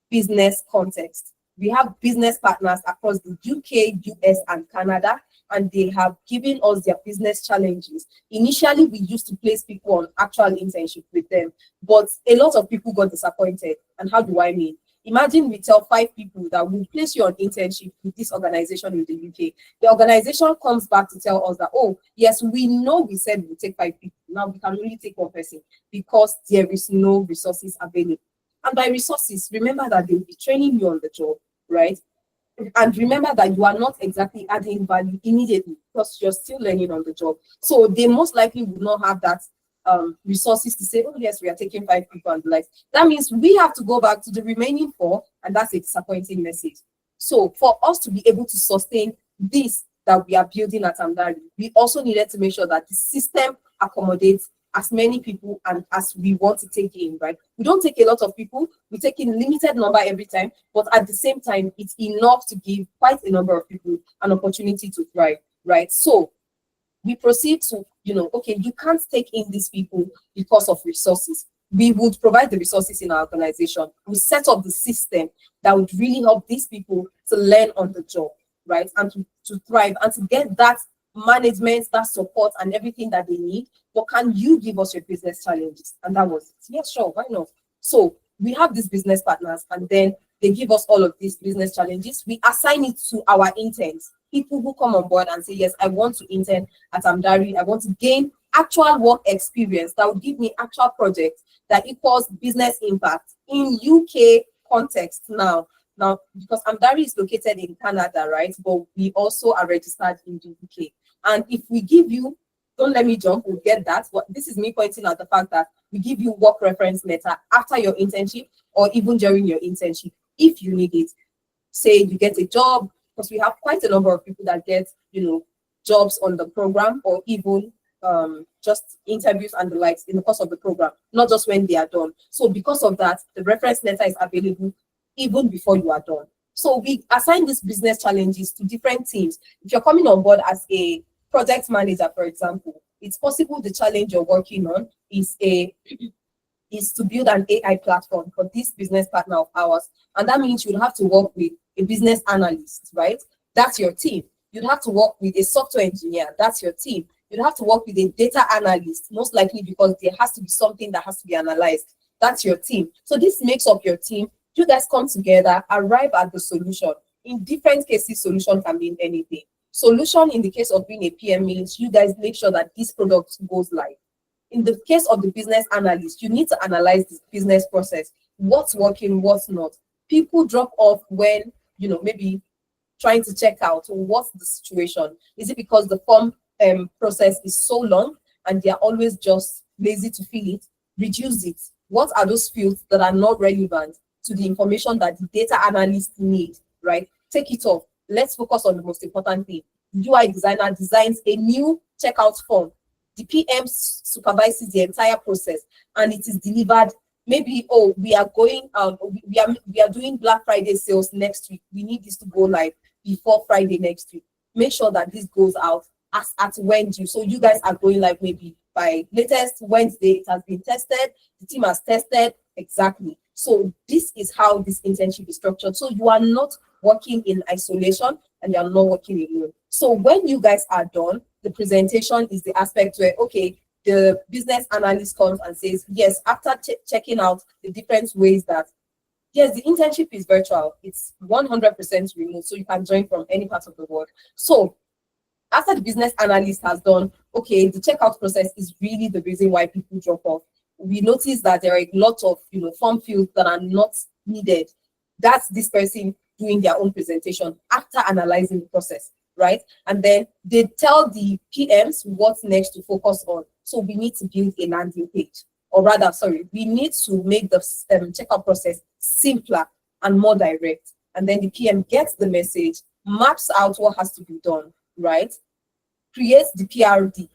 business context. We have business partners across the UK, US, and Canada, and they have given us their business challenges. Initially, we used to place people on actual internship with them, but a lot of people got disappointed. And how do I mean? Imagine we tell 5 people that we'll place you on internship with this organization in the UK. The organization comes back to tell us that, oh, yes, we know we said we'll take 5 people. Now we can only take 1 person because there is no resources available. And by resources, remember that they'll be training you on the job, right? And remember that you are not exactly adding value immediately because you're still learning on the job. So they most likely would not have that resources to say, oh, yes, we are taking 5 people and the like. That means we have to go back to the remaining 4, and that's a disappointing message. So for us to be able to sustain this that we are building at Amdari, we also needed to make sure that the system accommodates as many people and as we want to take in, right? We don't take a lot of people, we take in limited number every time, but at the same time, it's enough to give quite a number of people an opportunity to thrive, right? So we proceed to, okay, you can't take in these people because of resources. We would provide the resources in our organization. We set up the system that would really help these people to learn on the job, right? And to thrive and to get that management, that support and everything that they need. But can you give us your business challenges? And that was it. Yeah, sure, why not? So we have these business partners, and then they give us all of these business challenges. We assign it to our interns, people who come on board and say, yes, I want to intern at Amdari. I want to gain actual work experience that will give me actual projects that equals business impact in UK context now. Now, because Amdari is located in Canada, right? But we also are registered in the UK. And if we give you, don't let me jump, we'll get that. But this is me pointing out the fact that we give you work reference letter after your internship or even during your internship, if you need it. Say you get a job, because we have quite a number of people that get, jobs on the program or even just interviews and the likes in the course of the program, not just when they are done. So because of that, the reference letter is available even before you are done. So we assign these business challenges to different teams. If you're coming on board as a project manager, for example, it's possible the challenge you're working on is to build an AI platform for this business partner of ours. And that means you'll have to work with a business analyst, right? That's your team. You'd have to work with a software engineer. That's your team. You'd have to work with a data analyst, most likely because there has to be something that has to be analyzed. That's your team. So this makes up your team. You guys come together, arrive at the solution. In different cases, solution can mean anything. Solution in the case of being a PM means you guys make sure that this product goes live. In the case of the business analyst, you need to analyze the business process. What's working, what's not. People drop off when, maybe trying to check out what's the situation. Is it because the form process is so long and they're always just lazy to fill it? Reduce it. What are those fields that are not relevant to the information that the data analyst need, right? Take it off. Let's focus on the most important thing. UI designer designs a new checkout form. The PM supervises the entire process and it is delivered. Maybe, we are going, we are doing Black Friday sales next week. We need this to go live before Friday next week. Make sure that this goes out as at Wednesday. So you guys are going live maybe by latest Wednesday. It has been tested. The team has tested exactly. So this is how this internship is structured. So you are not working in isolation and you are not working alone. So when you guys are done, the presentation is the aspect where, okay, the business analyst comes and says, yes, after checking out the different ways that, yes, the internship is virtual. It's 100% remote, so you can join from any part of the world. So after the business analyst has done, okay, the checkout process is really the reason why people drop off. We notice that there are a lot of, form fields that are not needed. That's this person doing their own presentation after analyzing the process, right? And then they tell the PMs what's next to focus on. So we need to build a landing page, or rather, we need to make the checkout process simpler and more direct. And then the PM gets the message, maps out what has to be done, right? Creates the PRD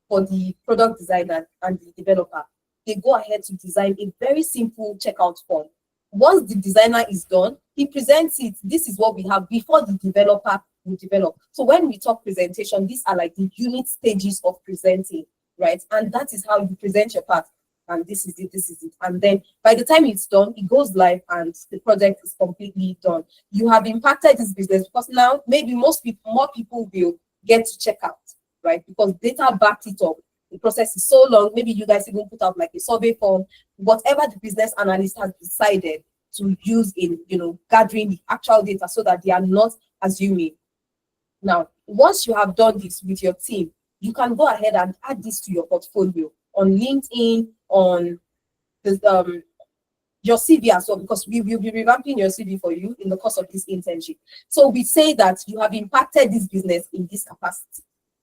for the product designer and the developer. They go ahead to design a very simple checkout form. Once the designer is done, he presents it. This is what we have before the developer will develop. So when we talk presentation, these are like the unit stages of presenting, right? And that is how you present your part. and this is it, this is it. And then by the time it's done, it goes live and the project is completely done. You have impacted this business because now maybe more people will get to check out, right? Because data backed it up. The process is so long. Maybe you guys even put out like a survey form, whatever the business analyst has decided to use in, gathering the actual data so that they are not assuming. Now, once you have done this with your team, you can go ahead and add this to your portfolio on LinkedIn, on the, your CV as well, because we will be revamping your CV for you in the course of this internship. So we say that you have impacted this business in this capacity,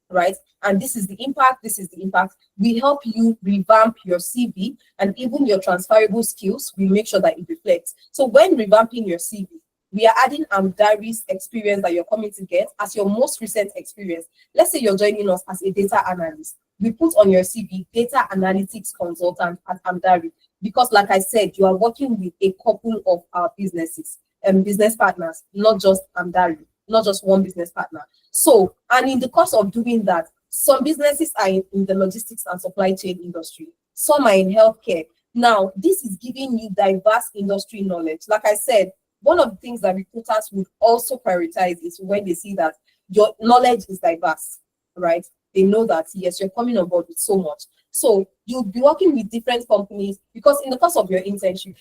right? And this is the impact, this is the impact. We help you revamp your CV and even your transferable skills, we make sure that it reflects. So when revamping your CV, we are adding Amdari's experience that you're coming to get as your most recent experience. Let's say you're joining us as a data analyst. We put on your CV, data analytics consultant at Amdari, because like I said, you are working with a couple of our businesses and business partners, not just Amdari, not just one business partner. So, and in the course of doing that, some businesses are in the logistics and supply chain industry. Some are in healthcare. Now, this is giving you diverse industry knowledge. Like I said, one of the things that recruiters would also prioritize is when they see that your knowledge is diverse, right? They know that, yes, you're coming on board with so much. So you'll be working with different companies because in the course of your internship,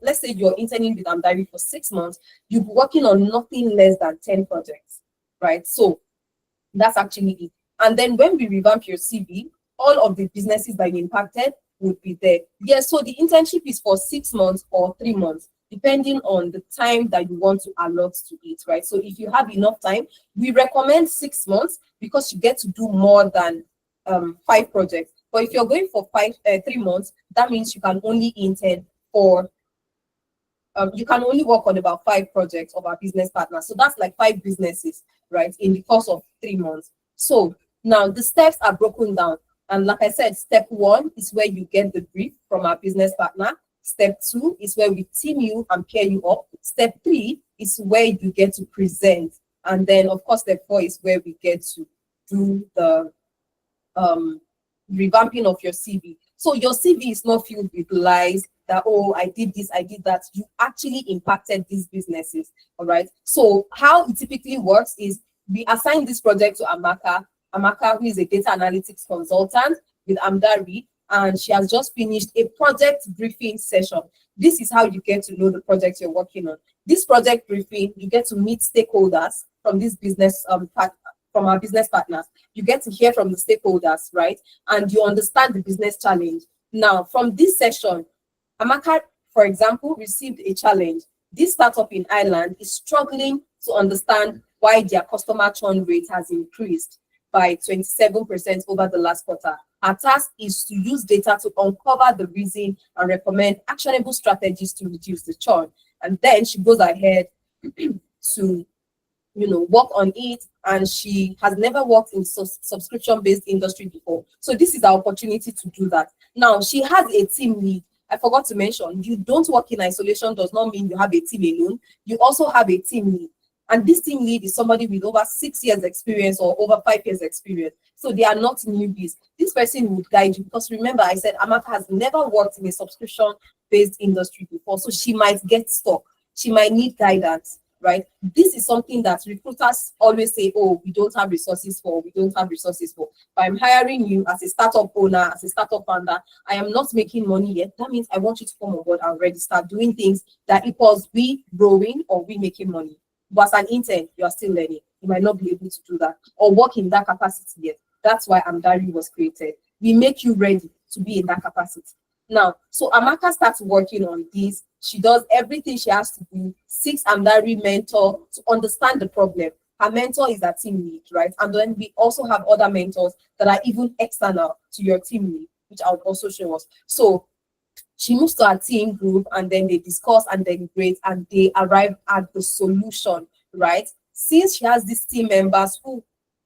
let's say you're interning with Amdari for 6 months, you'll be working on nothing less than 10 projects, right? So that's actually it. And then when we revamp your CV, all of the businesses that you impacted would be there. Yes, so the internship is for 6 months or 3 months, depending on the time that you want to allot to it, right? So if you have enough time, we recommend 6 months because you get to do more than 5 projects. But if you're going for 3 months, that means you can only intern for you can only work on about 5 projects of our business partners. So that's like 5 businesses, right, in the course of 3 months. So now the steps are broken down. And like I said, step 1 is where you get the brief from our business partner. Step 2 is where we team you and pair you up. Step 3 is where you get to present. And then, of course, step 4 is where we get to do the revamping of your CV. So your CV is not filled with lies that, oh, I did this, I did that. You actually impacted these businesses, all right? So how it typically works is we assign this project to Amaka, who is a data analytics consultant with Amdari, and she has just finished a project briefing session. This is how you get to know the project you're working on. This project briefing, you get to meet stakeholders from this business from our business partners. You get to hear from the stakeholders, right? And you understand the business challenge. Now, from this session, Amaka, for example, received a challenge. This startup in Ireland is struggling to understand why their customer churn rate has increased by 27% over the last quarter. Her task is to use data to uncover the reason and recommend actionable strategies to reduce the churn. And then she goes ahead to work on it, and she has never worked in subscription-based industry before. So this is our opportunity to do that. Now, she has a team lead. I forgot to mention, you don't work in isolation does not mean you have a team alone. You also have a team lead. And this team lead is somebody with over 6 years experience or over 5 years experience. So they are not newbies. This person would guide you because remember, I said Amaka has never worked in a subscription-based industry before. So she might get stuck. She might need guidance. Right? This is something that recruiters always say, oh, we don't have resources for. But I'm hiring you as a startup owner, as a startup founder. I am not making money yet. That means I want you to come on board and already start doing things that equals we growing or we making money. But as an intern, you are still learning. You might not be able to do that or work in that capacity yet. That's why Amdari was created. We make you ready to be in that capacity. Now, so Amaka starts working on this. She does everything she has to do, seeks Amdari mentor to understand the problem. Her mentor is a team lead, right? And then we also have other mentors that are even external to your team lead, which I'll also show us. So she moves to our team group and then they discuss and deliberate and they arrive at the solution, right? Since she has these team members who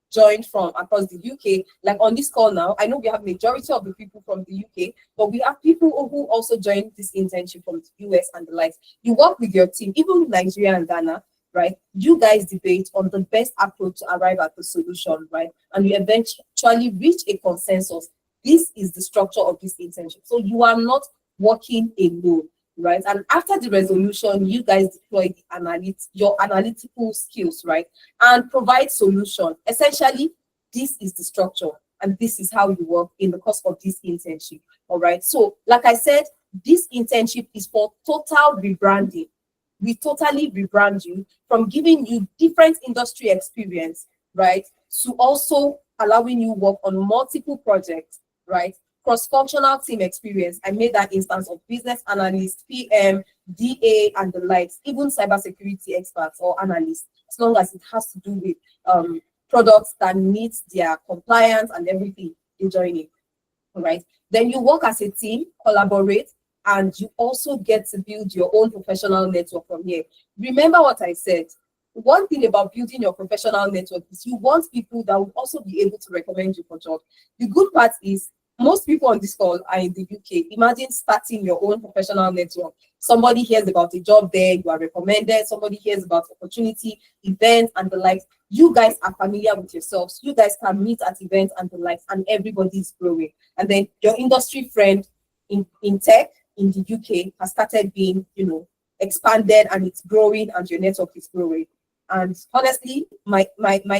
joined from across the UK, like on this call now, I know we have majority of the people from the UK, but we have people who also joined this internship from the US and the likes. You work with your team, even with Nigeria and Ghana, right? You guys debate on the best approach to arrive at the solution, right? And you eventually reach a consensus. this is the structure of this internship. So you are not working alone, right? And after the resolution, you guys deploy your analytical skills, right? And provide solution. Essentially, this is the structure and this is how you work in the course of this internship. All right. So, like I said, this internship is for total rebranding. We totally rebrand you from giving you different industry experience, right, to also allowing you work on multiple projects, right? Cross-functional team experience. I made that instance of business analyst, PM, DA, and the likes, even cybersecurity experts or analysts, as long as it has to do with products that meet their compliance and everything, they join it. All right. Then you work as a team, collaborate, and you also get to build your own professional network from here. Remember what I said. One thing about building your professional network is you want people that will also be able to recommend you for jobs. The good part is most people on this call are in the UK. Imagine starting your own professional network. Somebody hears about a job there, you are recommended. Somebody hears about opportunity, events, and the likes. You guys are familiar with yourselves. You guys can meet at events and the likes, and everybody's growing. And then your industry friend in tech in the UK has started being, expanded, and it's growing, and your network is growing. And honestly, my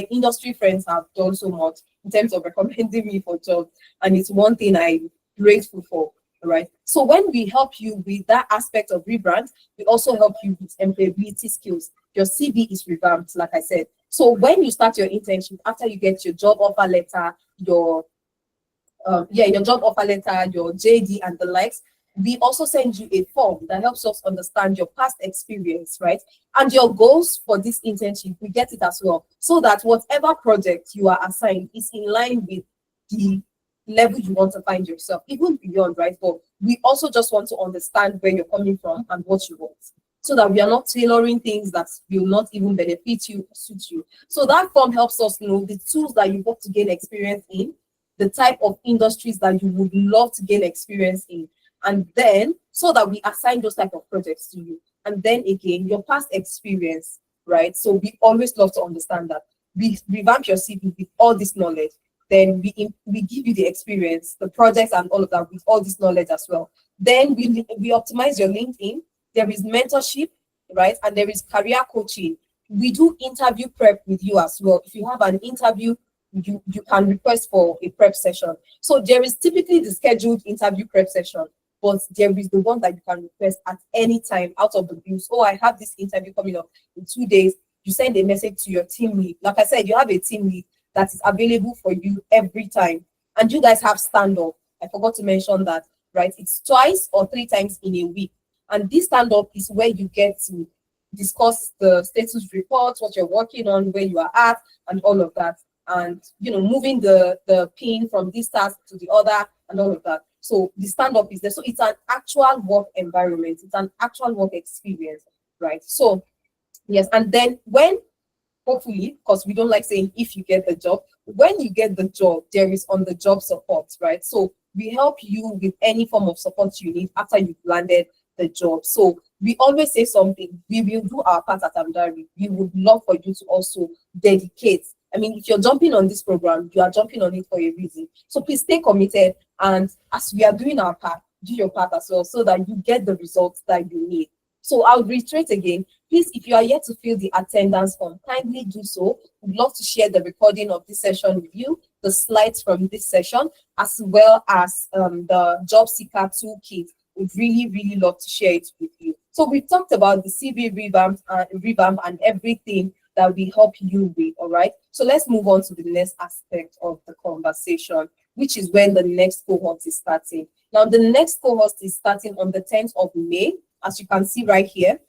industry friends have done so much in terms of recommending me for jobs, and it's one thing I'm grateful for. All right. So when we help you with that aspect of rebrand, we also help you with employability skills. Your CV is revamped, like I said. So when you start your internship, after you get your job offer letter, your job offer letter, your JD, and the likes, we also send you a form that helps us understand your past experience, right? And your goals for this internship, we get it as well, so that whatever project you are assigned is in line with the level you want to find yourself, even beyond, right? But we also just want to understand where you're coming from and what you want, so that we are not tailoring things that will not even benefit you or suit you. So that form helps us know the tools that you want to gain experience in, the type of industries that you would love to gain experience in, and then so that we assign those type of projects to you. And then again, your past experience, right? So we always love to understand that. We revamp your CV with all this knowledge. Then we give you the experience, the projects, and all of that with all this knowledge as well. Then we optimize your LinkedIn. There is mentorship, right? And there is career coaching. We do interview prep with you as well. If you have an interview, you can request for a prep session. So there is typically the scheduled interview prep session, but there is the one that you can request at any time out of the blue. So I have this interview coming up in 2 days. You send a message to your team lead. Like I said, you have a team lead that is available for you every time. And you guys have stand-up. I forgot to mention that, right? It's 2 or 3 times in a week. And this stand-up is where you get to discuss the status reports, what you're working on, where you are at, and all of that. And, moving the pin from this task to the other, and all of that. So the stand-up is there. So it's an actual work environment. It's an actual work experience, right? So, yes. And then when, hopefully, because we don't like saying if you get the job, when you get the job, there is on-the-job support, right? So we help you with any form of support you need after you've landed the job. So we always say something. We will do our part at Amdari. We would love for you to also dedicate. I mean, if you're jumping on this program, you are jumping on it for a reason. So please stay committed. And as we are doing our part, do your part as well, so that you get the results that you need. So I'll reiterate again, please, if you are yet to fill the attendance form, kindly do so. We'd love to share the recording of this session with you, the slides from this session, as well as the job seeker toolkit. We'd really, really love to share it with you. So we've talked about the CV revamp and everything that we help you with, all right? So let's move on to the next aspect of the conversation, which is when the next cohort is starting. Now, the next cohort is starting on the 10th of May, as you can see right here.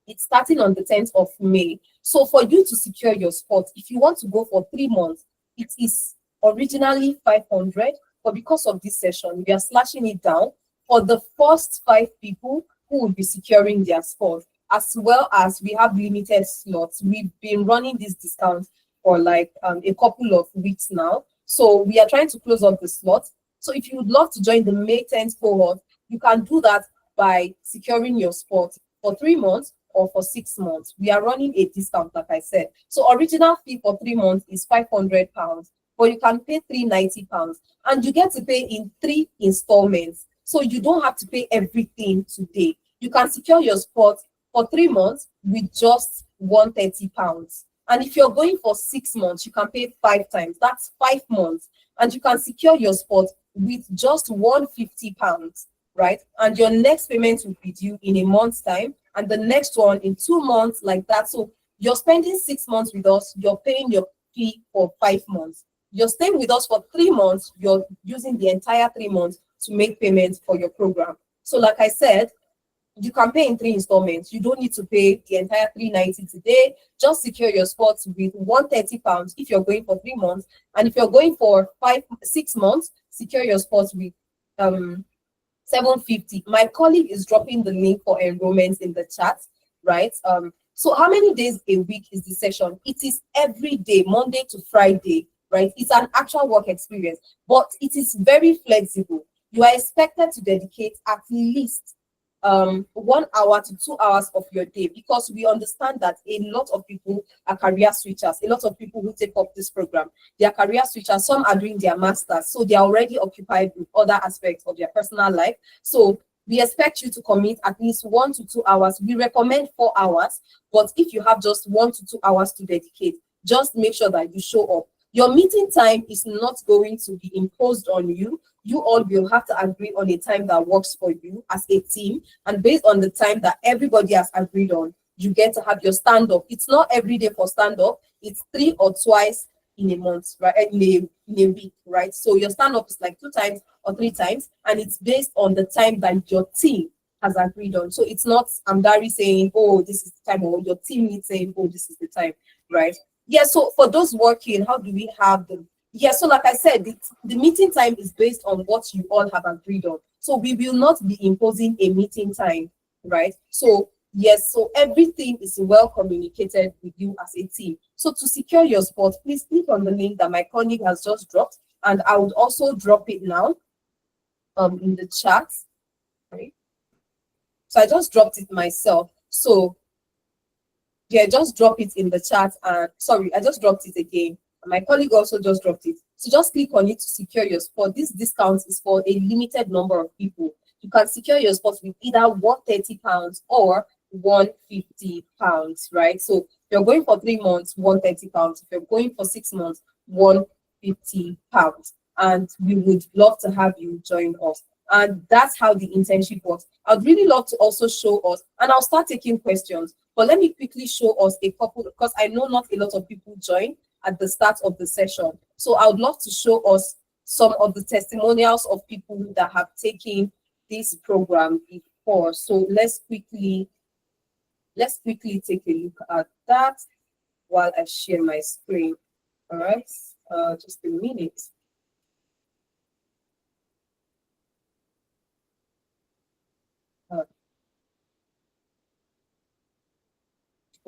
It's starting on the 10th of May. So for you to secure your spot, if you want to go for 3 months, it is originally 500, but because of this session, we are slashing it down for the first 5 people who will be securing their spot, as well as we have limited slots. We've been running this discount for like a couple of weeks now. So we are trying to close up the slots. So if you would love to join the May 10th cohort, you can do that by securing your spot for 3 months or for 6 months. We are running a discount, like I said. So original fee for 3 months is £500. but you can pay £390 and you get to pay in 3 installments. So you don't have to pay everything today. You can secure your spot for 3 months with just £130. And if you're going for 6 months, you can pay 5 times. That's 5 months. And you can secure your spot with just £150, right? And your next payment will be due in a month's time, and the next one in 2 months, like that. So you're spending 6 months with us, you're paying your fee for 5 months. You're staying with us for 3 months, you're using the entire 3 months to make payments for your program. So like I said, you can pay in 3 installments. You don't need to pay the entire 390 today. Just secure your spots with £130 if you're going for 3 months. And if you're going for 6 months, secure your spots with 750. My colleague is dropping the link for enrollments in the chat, right? So how many days a week is the session? It is every day, Monday to Friday, right? It's an actual work experience, but it is very flexible. You are expected to dedicate at least 1 hour to 2 hours of your day, because we understand that a lot of people are career switchers. A lot of people who take up this program, they are career switchers. Some are doing their masters, so they are already occupied with other aspects of their personal life. So we expect you to commit at least 1 to 2 hours. We recommend 4 hours, but if you have just 1 to 2 hours to dedicate, just make sure that you show up. Your meeting time is not going to be imposed on you. You all will have to agree on a time that works for you as a team. And based on the time that everybody has agreed on, you get to have your stand-up. It's not every day for stand-up. It's 3 or twice in a month, right? In a week, right? So your stand-up is like 2 times or 3 times, and it's based on the time that your team has agreed on. So it's not Amdari saying, oh, this is the time, or your team is saying, oh, this is the time, right? Yeah, so for those working, how do we have them? Yeah, so like I said, the meeting time is based on what you all have agreed on. So we will not be imposing a meeting time, right? So yes, so everything is well communicated with you as a team. So to secure your spot, please click on the link that my colleague has just dropped, and I would also drop it now in the chat. Right? So I just dropped it myself. So yeah, just drop it in the chat. And sorry, I just dropped it again. My colleague also just dropped it. So just click on it to secure your spot. This discount is for a limited number of people. You can secure your spot with either £130 or £150, right? So if you're going for 3 months, £130. If you're going for 6 months, £150. And we would love to have you join us. And that's how the internship works. I'd really love to also show us, and I'll start taking questions, but let me quickly show us a couple, because I know not a lot of people join at the start of the session. So I would love to show us some of the testimonials of people that have taken this program before. So let's quickly take a look at that while I share my screen. All right, just a minute.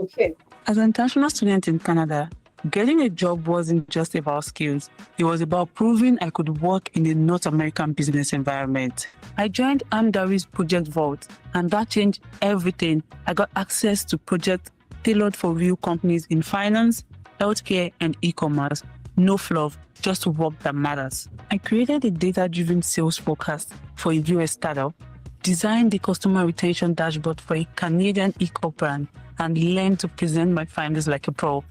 Okay. As an international student in Canada, getting a job wasn't just about skills. It was about proving I could work in a North American business environment. I joined Amdari's Project Vault, and that changed everything. I got access to projects tailored for real companies in finance, healthcare, and e-commerce. No fluff, just work that matters. I created a data-driven sales forecast for a US startup, designed the customer retention dashboard for a Canadian e-com brand, and learned to present my findings like a pro.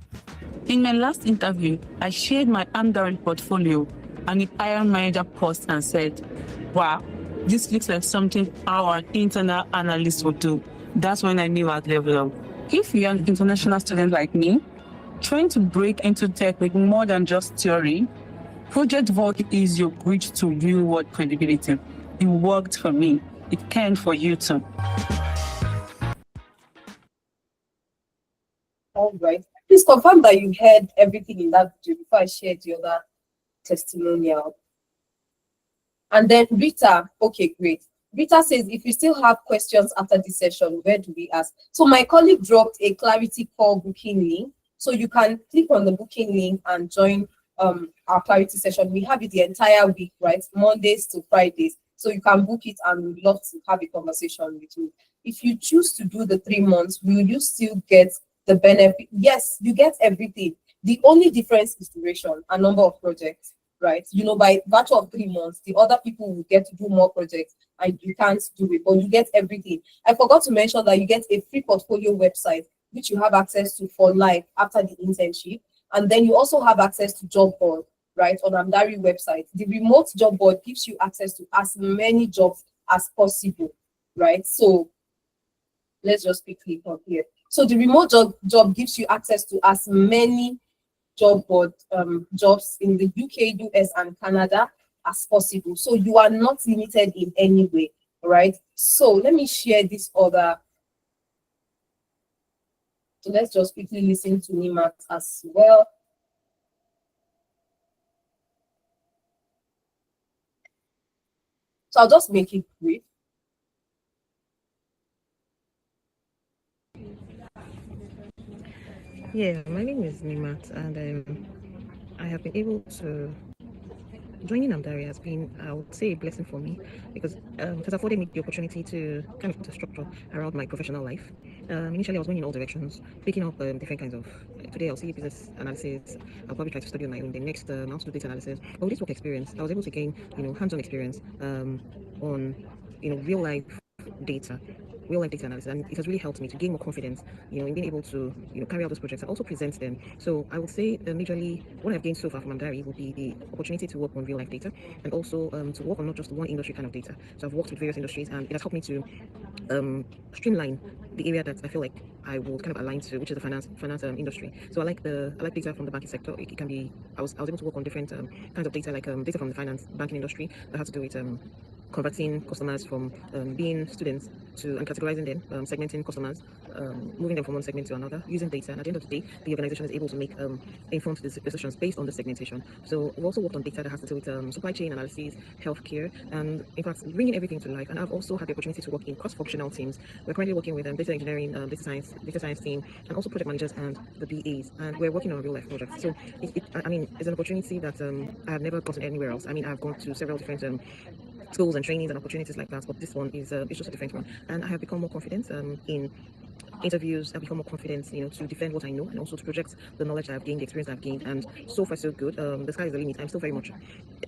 In my last interview, I shared my Amdari portfolio, and the hiring manager paused and said, wow, this looks like something our internal analyst would do. That's when I knew I'd level up. If you're an international student like me, trying to break into tech with more than just theory, Project Vault is your bridge to real-world credibility. It worked for me. It can for you too. All right. Please confirm that you heard everything in that video before I shared the other testimonial. And then Rita, okay, great. Rita says, if you still have questions after this session, where do we ask? So my colleague dropped a Clarity Call booking link. So you can click on the booking link and join our Clarity session. We have it the entire week, right? Mondays to Fridays. So you can book it, and we'd love to have a conversation with you. If you choose to do the 3 months, will you still get the benefit? Yes, you get everything. The only difference is duration and number of projects, right? You know, by virtue of 3 months, the other people will get to do more projects and you can't do it, but you get everything. I forgot to mention that you get a free portfolio website, which you have access to for life after the internship. And then you also have access to job board, right, on Amdari website. The remote job board gives you access to as many jobs as possible, right? So let's just quickly come here. So the remote job gives you access to as many job board jobs in the UK, US, and Canada as possible. So you are not limited in any way, right? So let me share this other. So let's just quickly listen to Nimat as well. So I'll just make it brief. Yeah, my name is Nimat, and I have been able to joining Amdari has been, I would say, a blessing for me because it has afforded me the opportunity to kind of put a structure around my professional life. Initially, I was going in all directions, picking up different kinds of. Today, I'll see business analysis. I'll probably try to study on my own. The next, I'll do data analysis. But with this work experience, I was able to gain, hands-on experience on, real life data, real life data analysis, and it has really helped me to gain more confidence, in being able to, carry out those projects and also present them. So I would say, majorly, what I've gained so far from Amdari will be the opportunity to work on real life data and also to work on not just one industry kind of data. So I've worked with various industries, and it has helped me to streamline the area that I feel like I will kind of align to, which is the finance industry. So I like data from the banking sector. It can be I was able to work on different kinds of data, like data from the finance banking industry that has to do with converting customers from being students to and categorizing them, segmenting customers, moving them from one segment to another using data. And at the end of the day, the organization is able to make informed decisions based on the segmentation. So we've also worked on data that has to do with supply chain analysis, healthcare, and in fact bringing everything to life. And I've also had the opportunity to work in cross-functional teams. We're currently working with data engineering, data science team, and also project managers and the BAs. And we're working on real life projects. So it's an opportunity that I have never gotten anywhere else. I mean, I've gone to several different schools and trainings and opportunities like that, but this one is it's just a different one, and I have become more confident in interviews. I've become more confident, to defend what I know and also to project the knowledge that I've gained, the experience I've gained, and so far so good. The sky is the limit. I'm still very much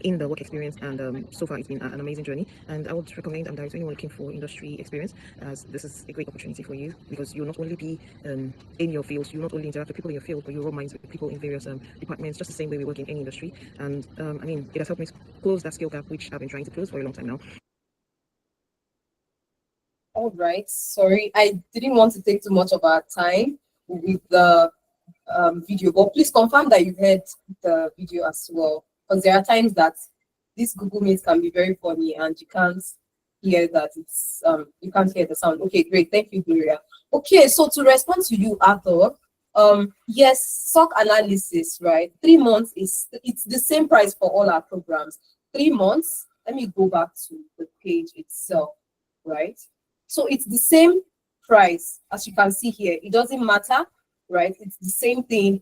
in the work experience, and so far it's been an amazing journey. And I would recommend Amdari to anyone looking for industry experience, as this is a great opportunity for you because you'll not only be in your field, you not only interact with people in your field, but you rub minds with people in various departments, just the same way we work in any industry. And it has helped me close that skill gap, which I've been trying to close for a long time now. All right, sorry, I didn't want to take too much of our time with the video, but please confirm that you heard the video as well, because there are times that this Google Meet can be very funny and you can't hear that you can't hear the sound. Okay, great, thank you, Gloria. Okay, so to respond to you, Arthur, yes, SOC analysis, right? 3 months it's the same price for all our programs. 3 months. Let me go back to the page itself, right? So it's the same price as you can see here. It doesn't matter, right? It's the same thing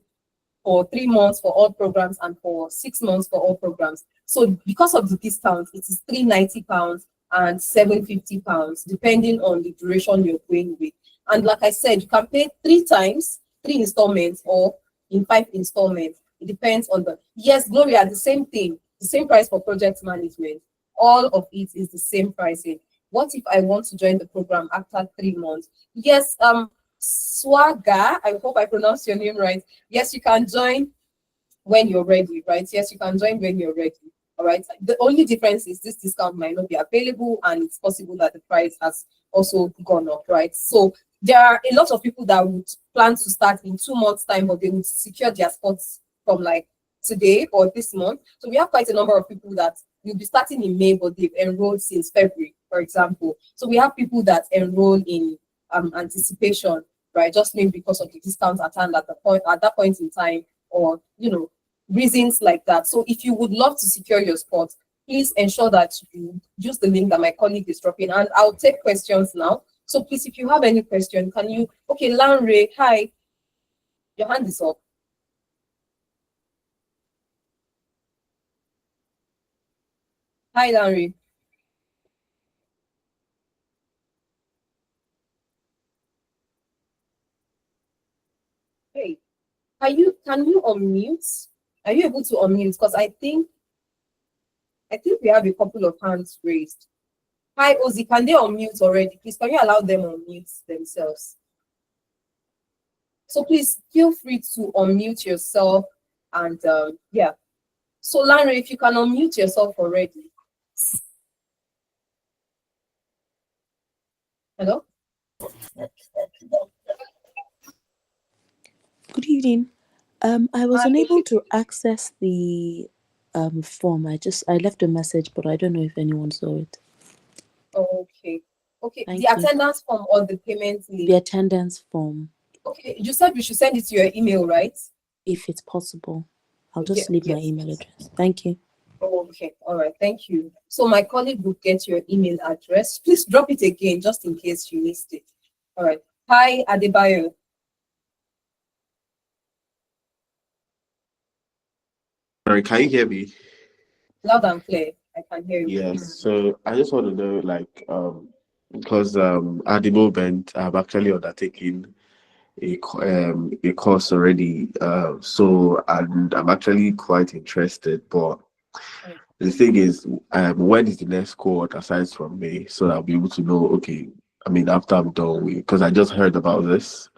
for 3 months for all programs and for 6 months for all programs. So because of the discount, it is £390 and £750, depending on the duration you're going with. And like I said, you can pay 3 times, 3 installments, or in 5 installments. It depends on yes, Gloria, the same thing, the same price for project management. All of it is the same pricing. What if I want to join the program after 3 months? Yes, Swaga, I hope I pronounced your name right. Yes, you can join when you're ready, right? Yes, you can join when you're ready. All right. The only difference is this discount might not be available, and it's possible that the price has also gone up, right? So there are a lot of people that would plan to start in 2 months' time, but they would secure their spots from like today or this month. So we have quite a number of people that will be starting in May, but they've enrolled since February, for example. So we have people that enroll in anticipation, right? Just maybe because of the discounts at hand at that point in time, or reasons like that. So if you would love to secure your spot, please ensure that you use the link that my colleague is dropping, and I'll take questions now. So please, if you have any question, can you? Okay, Lanre, hi, your hand is up. Hi, Lanre. Hey. Can you unmute? Are you able to unmute? Because I think we have a couple of hands raised. Hi, Ozzy, can they unmute already? Please, can you allow them unmute themselves? So please feel free to unmute yourself and yeah. So Larry, if you can unmute yourself already. Hello? Good evening. I was Hi. unable to access the form. I left a message, but I don't know if anyone saw it. Okay. Okay. Thank The you. attendance form or the payment link? The attendance form, Okay. You said we should send it to your email, right? if it's possible. I'll just leave my Yes. email address. Thank you. Okay. All right. Thank you. So my colleague will get your email address. Please drop it again, just in case you missed it. All right. Hi, Adebayo. Sorry, can you hear me? Loud and clear. I can hear you. Yes. So I just want to know, like, because at the moment I've actually undertaken a course already. So and I'm actually quite interested. But the thing is, when is the next cohort aside from me, so I'll be able to know. Okay, I mean, after I'm done with, because I just heard about this.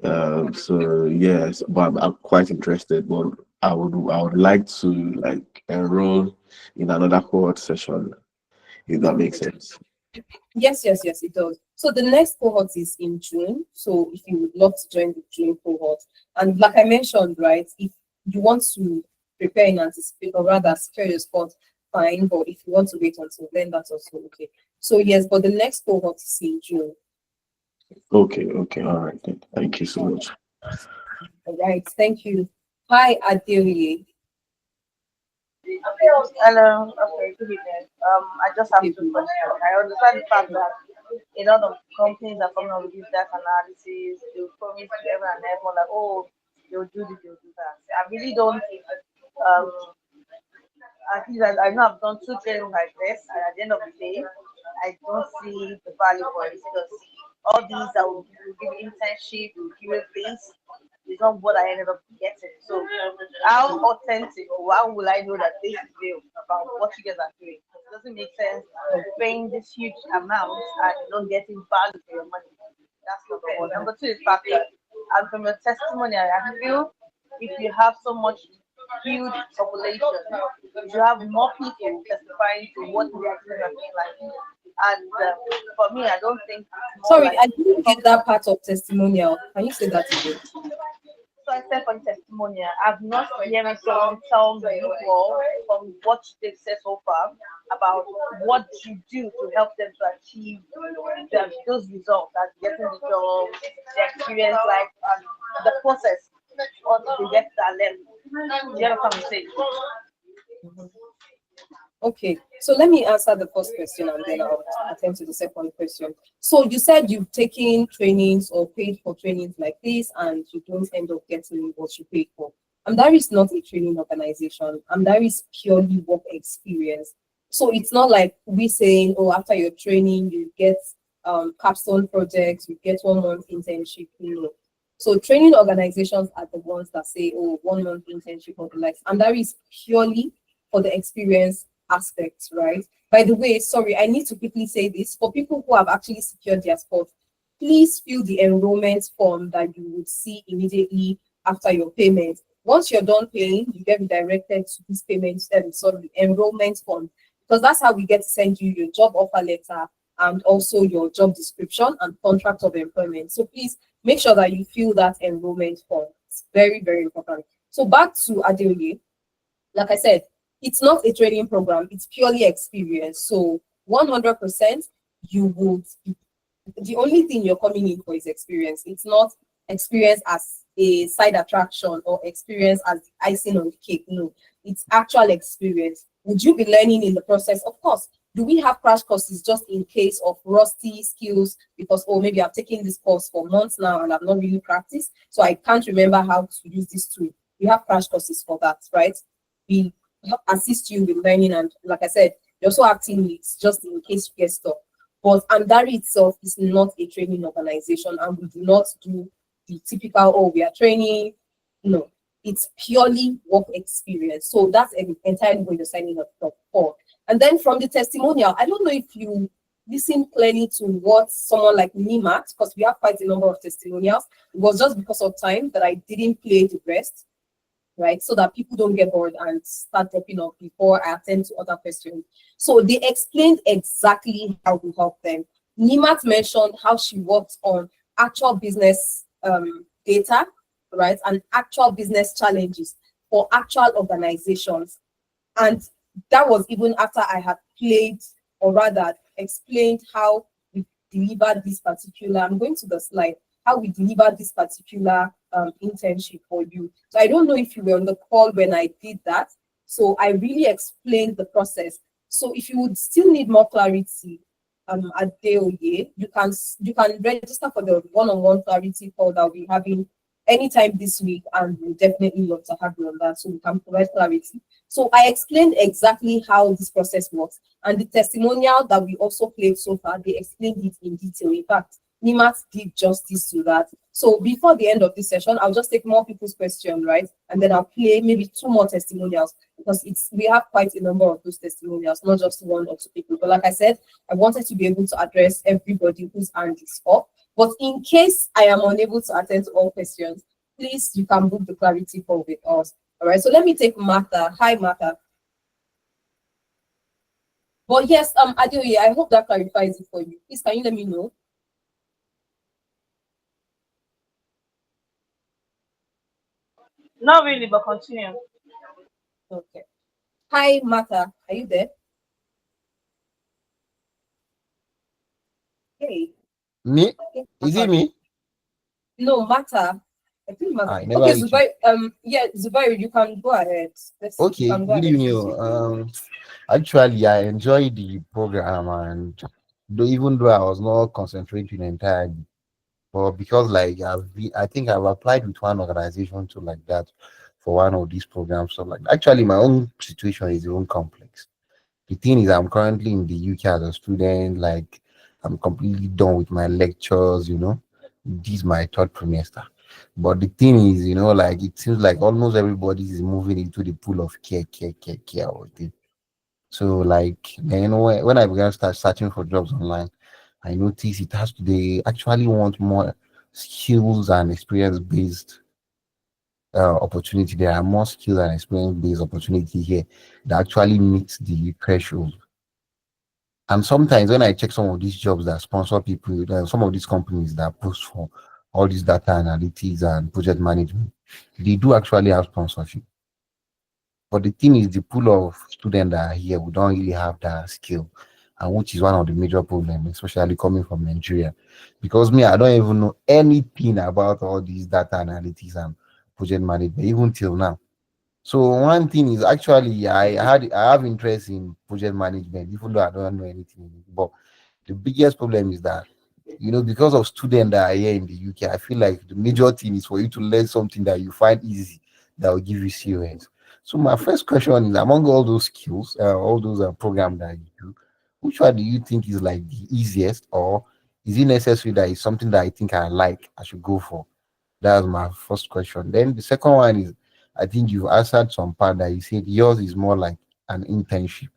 So yes, but I'm quite interested. But I would like to like enroll in another cohort session, if that makes sense. Yes, it does. So the next cohort is in June. So if you would love to join the June cohort, and like I mentioned, right, if you want to prepare in anticipate or rather secure your spot, fine. But if you want to wait until then, that's also okay. So yes, but the next cohort is in June. Okay, all right then. Thank you so much. All right, thank you. Hi, Adelie. Hello. Okay, good evening. I just have two questions. I understand the fact that a lot of companies are coming up with these data analysis. They promise to everyone and everyone like, oh, they'll do this, they'll do that. I really don't. At least I know I've done two trainings like this, and at the end of the day, I don't see the value for it because all these that will give you internship, will give you this, is not what I ended up getting. So, how authentic or how will I know that this is real about what you guys are doing? It doesn't make sense paying this huge amount and not getting value for your money. That's number one. Number two is fact that, and from your testimony, I feel if you have so much huge population, you should have more people testifying to what the accident has been like. And for me, I don't think it's more Sorry, like I didn't get that part of testimonial. Can you say that again? so I said for testimonial, I've not hearing someone tell me well from what they've said so far about what you do to help them to achieve those results, that getting the job, the experience, like the process until they get to that level. You know what I'm saying? Okay, so let me answer the first question and then I'll attend to the second question. So you said you've taken trainings or paid for trainings like this and you don't end up getting what you paid for. Amdari is not a training organization. Amdari is purely work experience. So it's not like we saying, oh, after your training, you get capstone projects, you get 1 month internship. No. So training organizations are the ones that say, oh, 1 month internship or the likes. Amdari is purely for the experience aspects, right? By the way, sorry, I need to quickly say this. For people who have actually secured their spot, please fill the enrollment form that you would see immediately after your payment. Once you're done paying, you get redirected to this payment, enrollment form, because that's how we get to send you your job offer letter and also your job description and contract of employment. So please make sure that you fill that enrollment form. It's very, very important. So back to Adeoye, like I said, it's not a training program, it's purely experience. So 100% you would, the only thing you're coming in for is experience. It's not experience as a side attraction or experience as the icing on the cake. No, it's actual experience. Would you be learning in the process? Of course. Do we have crash courses just in case of rusty skills? Because, oh, maybe I've taken this course for months now and I've not really practiced, so I can't remember how to use this tool. We have crash courses for that, right? We help assist you with learning, and like I said, we also have team leads just in case you get stuck. But Andari itself is not a training organization, and we do not do the typical, oh, we are training No, it's purely work experience. So that's entirely what you're signing up for. And then from the testimonial, I don't know if you listen clearly to what someone like Nimat, because we have quite a number of testimonials. It was just because of time that I didn't play the rest, right? So that people don't get bored and start dropping off before I attend to other questions. So they explained exactly how we help them. Nimat mentioned how she worked on actual business data, right, and actual business challenges for actual organizations. And that was even after I had played, or rather explained how we delivered this particular, I'm going to the slide, how we delivered this particular internship for you. So I don't know if you were on the call when I did that. So I really explained the process. So if you would still need more clarity at DOE, you can register for the one-on-one clarity call that we're having anytime this week, and we'll definitely love to have you on that so we can provide clarity. So I explained exactly how this process works, and the testimonial that we also played so far, they explained it in detail. In fact, Nimat did justice to that. So before the end of this session, I'll just take more people's questions, right? And then I'll play maybe 2 more testimonials, because we have quite a number of those testimonials, not just 1 or 2 people. But like I said, I wanted to be able to address everybody whose hand is up. But in case I am unable to attend to all questions, please, you can book the clarity call with us. All right, so let me take Martha. Hi, Martha. But yes, Adeoye, I hope that clarifies it for you. Please, can you let me know? Not really, but continue. Okay. Hi, Martha. Are you there? Hey. Me? Okay, Is it Martha. me? No, Martha. I think Martha. I never Okay, reach. Zubair. Yeah, Zubair, you can go ahead. You Okay, can go good ahead. evening. Actually, I enjoyed the program, and even though I was not concentrating entirely, but because like I think I've applied with one organization to like that for one of these programs. So like actually, my own situation is even complex. The thing is, I'm currently in the UK as a student. Like I'm completely done with my lectures. This is my third trimester. But the thing is, like it seems like almost everybody is moving into the pool of care. Or thing. So like then, when I began to start searching for jobs online, I noticed it has to they actually want more skills and experience based opportunity. There are more skills and experience based opportunity here that actually meets the threshold. And sometimes when I check some of these jobs that sponsor people, some of these companies that post for all these data analytics and project management, they do actually have sponsorship. But the thing is, the pool of students that are here, we don't really have that skill, and which is one of the major problems, especially coming from Nigeria. Because me, I don't even know anything about all these data analytics and project management, even till now. So one thing is actually I have interest in project management, even though I don't know anything. But the biggest problem is that because of students that are here in the UK, I feel like the major thing is for you to learn something that you find easy that will give you COS. So my first question is, among all those skills, all those programs that you do, which one do you think is like the easiest, or is it necessary that is something that I think I should go for? That's my first question. Then the second one is, I think you've answered some part that you said yours is more like an internship,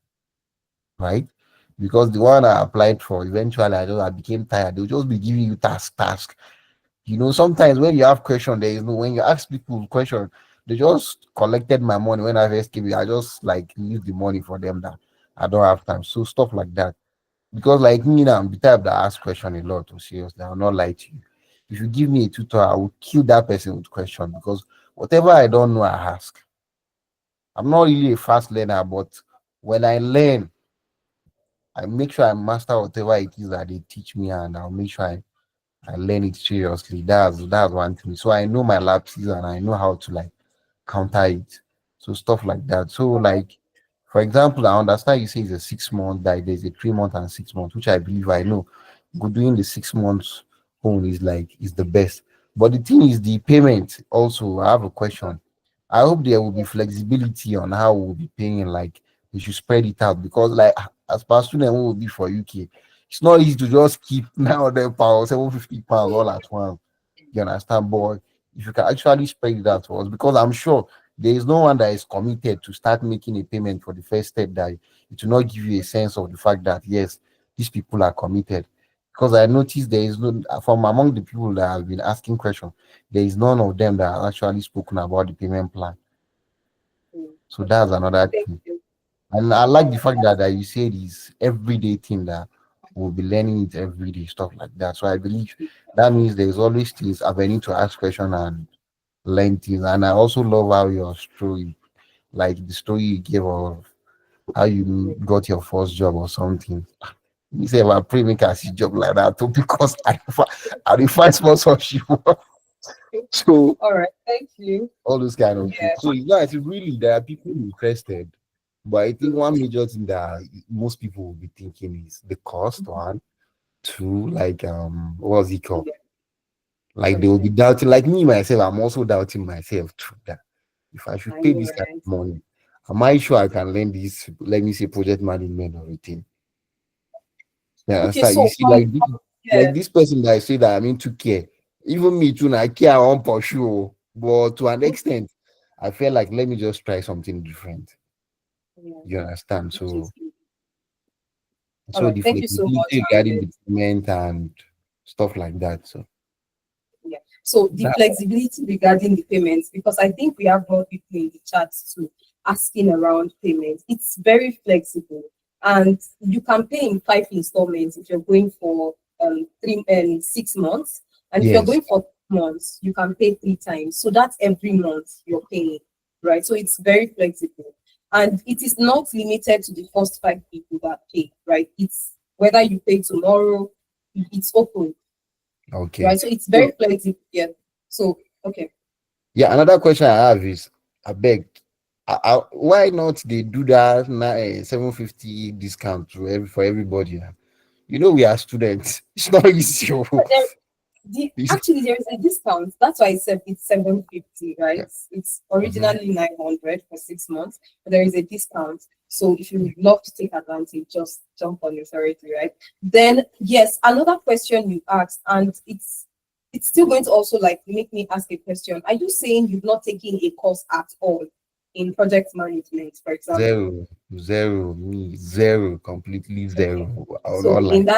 right? Because the one I applied for, eventually I became tired. They'll just be giving you task. Sometimes when you have question, there is no when you ask people question, they just collected my money when I first came here. I just like use the money for them that I don't have time. So stuff like that. Because like me now, I'm the type that ask question a lot. To seriously, I'll not lie to you. If you give me a tutor, I will kill that person with question because whatever I don't know, I ask. I'm not really a fast learner, but when I learn, I make sure I master whatever it is that they teach me, and I'll make sure I learn it seriously. That's one thing. So I know my lapses and I know how to like counter it. So stuff like that. So like for example, I understand you say it's a 6 month, that there's a 3 month and 6 months, which I believe I know. Doing the 6 months home is the best. But the thing is the payment also. I have a question. I hope there will be flexibility on how we'll be paying, like we should spread it out because like as per student who will be for UK, it's not easy to just keep £900, £750 all at once. You understand, boy? if you can actually spread it out to us, because I'm sure there is no one that is committed to start making a payment for the first step that it will not give you a sense of the fact that yes, these people are committed. Because I noticed there is no, from among the people that have been asking questions, there is none of them that have actually spoken about the payment plan. Mm. So that's All right, another thank thing. you. And I All like the right, fact that you said is everyday thing that we'll be learning it every day, stuff like that. So I believe that means there's always things avenue to ask question and learn things. And I also love how your story, like the story you gave of how you got your first job or something. You say about pre make a see job like that too, because I find sponsorship. So all right, thank you. all those kind of things. Yeah. So I think really there are people interested. But I think one major thing that most people will be thinking is the cost, one, two, like what's it called? Yeah. Like they will be doubting, like me myself, I'm also doubting myself too, that if I should I pay know, this kind right? of money, am I sure I can learn this, let me say, project management or routine? Yeah, Okay, so you so see, like yeah. this person that I say that I'm into care, even me too, I care, I want pursue, but to an extent, I feel like let me just try something different. Yeah, You understand? which is good. All So right, the thank you so much, flexibility regarding the payment and stuff like that. So Yeah. So the that, flexibility regarding the payments, because I think we have more people in the chat too asking around payments. It's very flexible, and you can pay in 5 installments if you're going for 6 months, and if you're yes, going for months, you can pay 3 times. So that's every month you're paying, right? So it's very flexible, and it is not limited to the first 5 people that pay, right? It's whether you pay tomorrow, it's open, okay. right? So it's very So flexible. Yeah. So okay. yeah, another question I have is, I beg, why not they do that 750 discount to for everybody? You know we are students. It's not easy. Oh. But actually there is a discount. That's why I said it's 750, Yeah. right? It's Mhm. originally 900 for 6 months, but there is a discount. So if you would love to take advantage, just jump on it already, right? Then yes, another question you asked, and it's still going to also like make me ask a question. Are you saying you've not taken a course at all in project management, for example? Zero, zero, me, zero, completely Okay. zero. I would So not in like.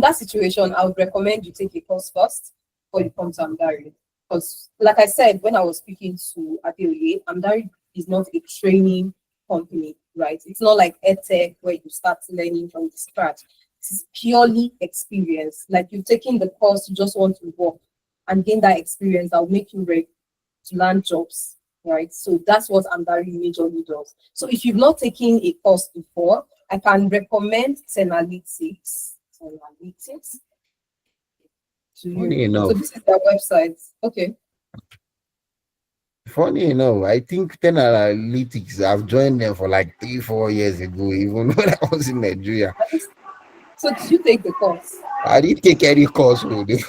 that situation, I would recommend you take a course first before you come to Amdari. Because like I said, when I was speaking to Adeoye, Amdari is not a training company, right? It's not like EdTech where you start learning from the scratch. It's purely experience. Like you've taken the course, you just want to work and gain that experience that will make you ready to land jobs, right? So that's what Amdari majorly does. So if you've not taken a course before, I can recommend Tenalytics. Tenalytics to you. Funny So enough, this is their website. Okay. I think 10 Analytics, I've joined them for like 3, 4 years ago, even when I was in Nigeria. So did you take the course? I didn't take any course. Okay.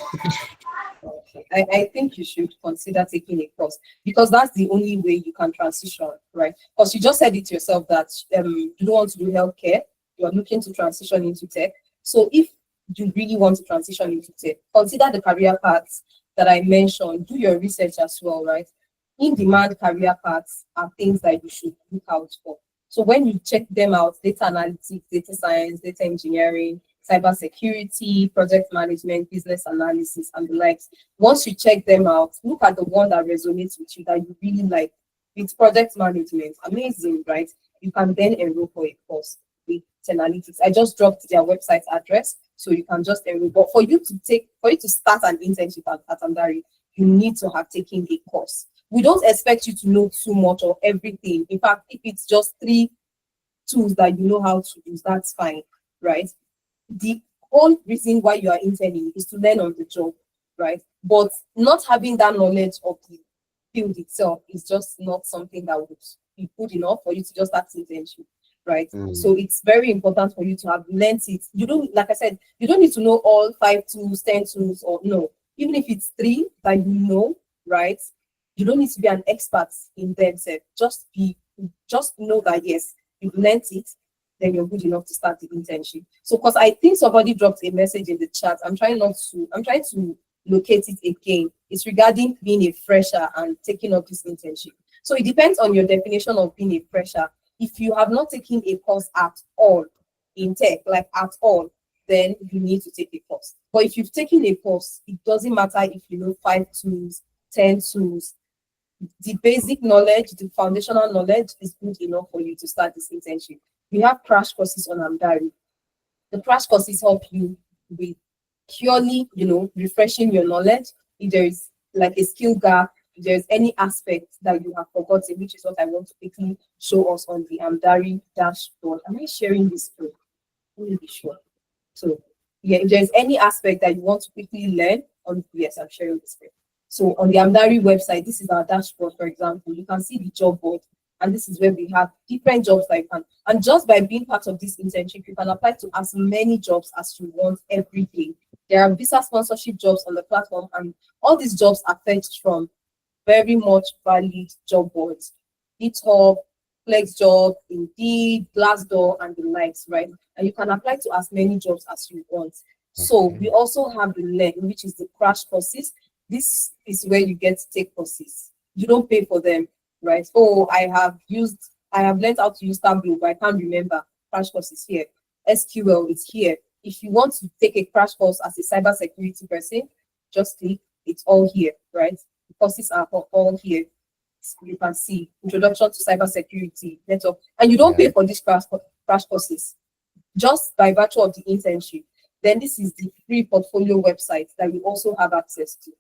I think you should consider taking a course because that's the only way you can transition, right? Because you just said it yourself that you don't want to do healthcare, you are looking to transition into tech. So if you really want to transition into tech, consider the career paths that I mentioned. Do your research as well, right? In-demand career paths are things that you should look out for. So when you check them out, data analytics, data science, data engineering, cybersecurity, project management, business analysis, and the likes. Once you check them out, look at the one that resonates with you that you really like. It's project management. Amazing, right? You can then enroll for a course with Analytics. I just dropped their website address, so you can just enroll. But for you to start an internship at Andari, you need to have taken a course. We don't expect you to know too much or everything. In fact, if it's just 3 tools that you know how to use, that's fine, right? The whole reason why you are interning is to learn on the job, right? But not having that knowledge of the field itself is just not something that would be good enough for you to just start internship, right? So it's very important for you to have learned it. You don't, like I said, you don't need to know all 5 tools, 10 tools, or no. Even if it's 3 that you know, right? You don't need to be an expert in themselves. Just know that yes, you've learned it, then you're good enough to start the internship. So, because I think somebody dropped a message in the chat, I'm trying to locate it again. It's regarding being a fresher and taking up this internship. So it depends on your definition of being a fresher. If you have not taken a course at all in tech, like at all, then you need to take a course. But if you've taken a course, it doesn't matter if you know 5 tools, 10 tools. The basic knowledge, the foundational knowledge is good enough for you to start this internship. We have crash courses on Amdari. The crash courses help you with purely, refreshing your knowledge. If there is like a skill gap, if there's any aspect that you have forgotten, which is what I want to quickly show us on the Amdari dashboard. Am I sharing this screen? Let me be sure. So yeah, if there's any aspect that you want to quickly learn yes, I'm sharing this screen. So on the Amdari website, this is our dashboard, for example. You can see the job board, and this is where we have different jobs that you can. And just by being part of this internship, you can apply to as many jobs as you want every day. There are visa sponsorship jobs on the platform, and all these jobs are fetched from very much valid job boards. GitHub, FlexJob, Indeed, Glassdoor, and the likes, right? And you can apply to as many jobs as you want. So we also have the Learn, which is the crash courses. This is where you get to take courses. You don't pay for them, right? Oh, I have learned how to use Tableau, but I can't remember. Crash course is here. SQL is here. If you want to take a crash course as a cybersecurity person, just click. It's all here, right? The courses are all here. You can see introduction to cybersecurity, network, and you don't pay for these crash courses just by virtue of the internship. Then this is the free portfolio website that you also have access to,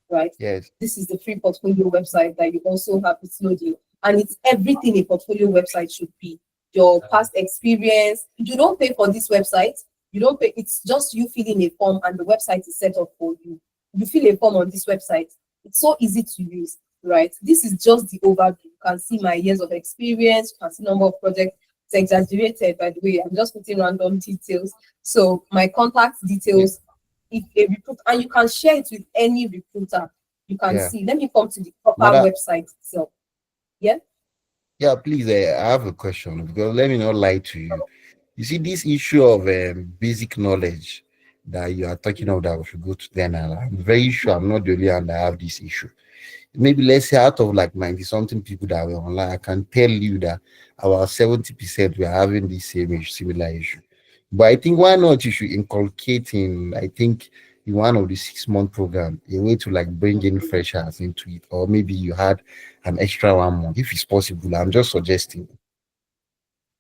right? Yes. This is the free portfolio website that you also have. It's loading, and it's everything a portfolio website should be. Your past experience. You don't pay for this website. You don't pay. It's just you filling a form, and the website is set up for you. You fill a form on this website. It's so easy to use, right? This is just the overview. You can see my years of experience. You can see number of projects. It's exaggerated, by the way. I'm just putting random details. So my contact details, if a recruiter, and you can share it with any recruiter. You can see. Let me come to the proper website itself. Yeah. Yeah, please. I have a question, because let me not lie to you. You see, this issue of basic knowledge that you are talking about, that we should go to then, and I'm very sure I'm not the only one that have this issue. Maybe let's say out of like 90 something people that were online, I can tell you that about 70% we are having the same similar issue. But I think why not you should inculcate in, I think, in one of the 6-month program, a way to like bring in freshers into it, or maybe you had an extra 1 month if it's possible. I'm just suggesting.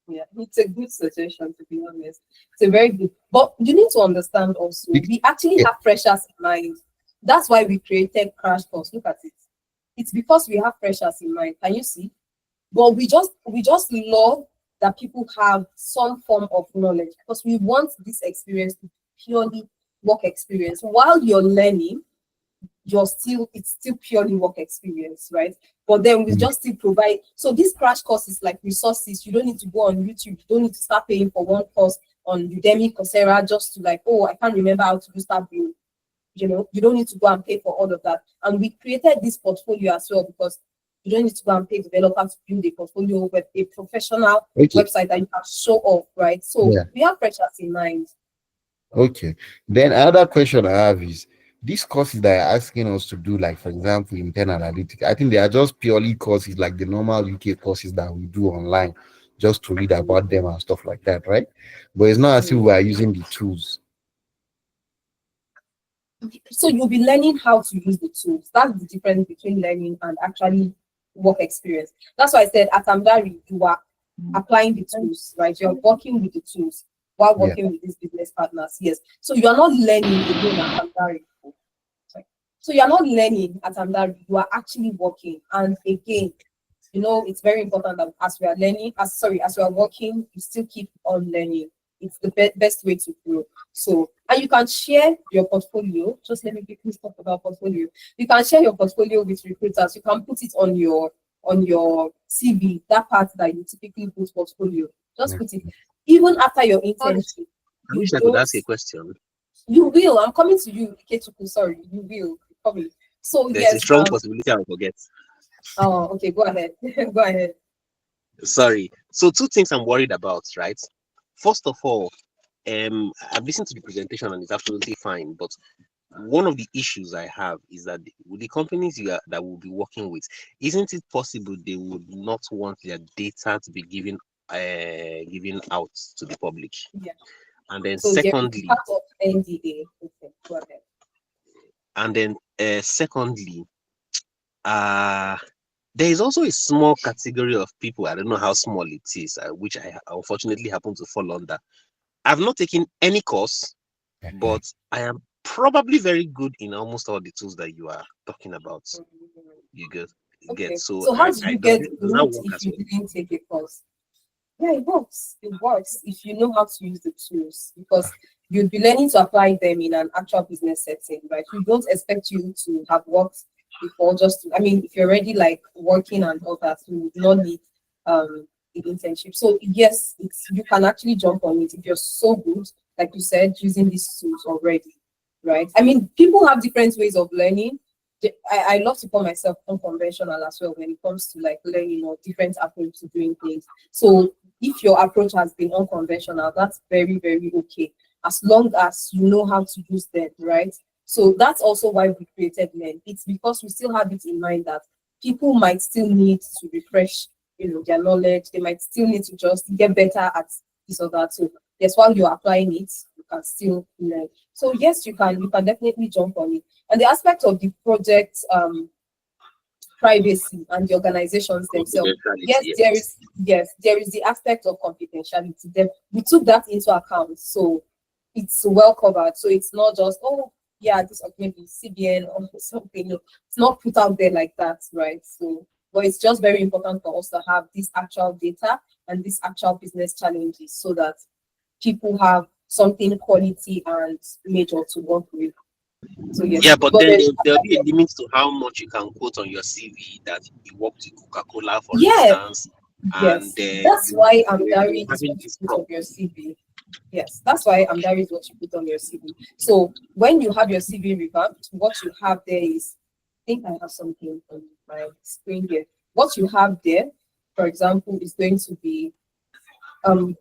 Yeah, it's a good suggestion, to be honest. It's a very good, but you need to understand also, we actually have freshers in mind. That's why we created Crash Course. Look at it. It's because we have freshers in mind. Can you see? But we just love that people have some form of knowledge, because we want this experience to be purely work experience. While you're learning, it's still purely work experience, right? But then we just still provide. So this crash course is like resources. You don't need to go on YouTube. You don't need to start paying for one course on Udemy, Coursera, just to like, oh, I can't remember how to do Tableau. You don't need to go and pay for all of that. And we created this portfolio as well, because you don't need to go and pay developers to build a portfolio with a professional website that you can show off, right? So we have freshers in mind. Okay. Then another question I have is, these courses that are asking us to do, like for example, internal analytics, I think they are just purely courses like the normal UK courses that we do online, just to read about them and stuff like that, right? But it's not as if we are using the tools. So you'll be learning how to use the tools. That's the difference between learning and actually work experience. That's why I said at Amdari, you are applying the tools, right? You're working with the tools while working with these business partners. Yes. So you're not learning alone at Amdari. So you're not learning at Amdari, you are actually working. And again, it's very important that as we are learning, as we are working, you still keep on learning. It's the best way to grow. So, and you can share your portfolio. Just let me quickly talk about portfolio. You can share your portfolio with recruiters. You can put it on your CV, that part that you typically put portfolio. Just put it. Even after your internship. I wish I could ask a question. You will. I'm coming to you, Ikechuku. Sorry, you will. Coming. So there's a strong possibility I'll forget. Oh, okay. Go ahead. Go ahead. Sorry. So 2 things I'm worried about, right? First of all, I've listened to the presentation and it's absolutely fine, but one of the issues I have is that with the companies that will be working with, isn't it possible they would not want their data to be given out to the public? Yeah. And then So there is secondly, part of NDA. Okay, go ahead. and then secondly, there is also a small category of people, I don't know how small it is, which I unfortunately happen to fall under. I've not taken any course, but I am probably very good in almost all the tools that you are talking about. You get Okay. so So how do you get does that good work if as you well? didn't take a course? Yeah, it works. It works if you know how to use the tools, because you'll be learning to apply them in an actual business setting, right? We don't expect you to have worked before just to, I mean, if you're already like working and all that, you would not need an internship. So yes, you can actually jump on it if you're so good, like you said, using these tools already, right? I mean, people have different ways of learning. I love to call myself unconventional as well when it comes to like learning or different approach to doing things. So if your approach has been unconventional, that's very, very okay, as long as you know how to use them, right? So that's also why we created Learn. It's because we still have it in mind that people might still need to refresh, their knowledge. They might still need to just get better at this or that. So yes, while you're applying it, you can still learn. So yes, you can definitely jump on it. And the aspect of the project privacy and the organizations themselves. Yes, there is the aspect of confidentiality. We took that into account, so it's well covered. So it's not just this maybe CBN or something. No, it's not put out there like that, right? So, but it's just very important for us to have this actual data and this actual business challenges so that people have something quality and major to work with. So yes, Yeah, but then there'll be a limit to how much you can quote on your CV that you worked with Coca-Cola, for instance. Yes, And that's why Amdari is having what you this put on your CV. Yes, that's why Amdari is what you put on your CV. So when you have your CV revamped, what you have there is, I think I have something on my screen here. What you have there, for example, is going to be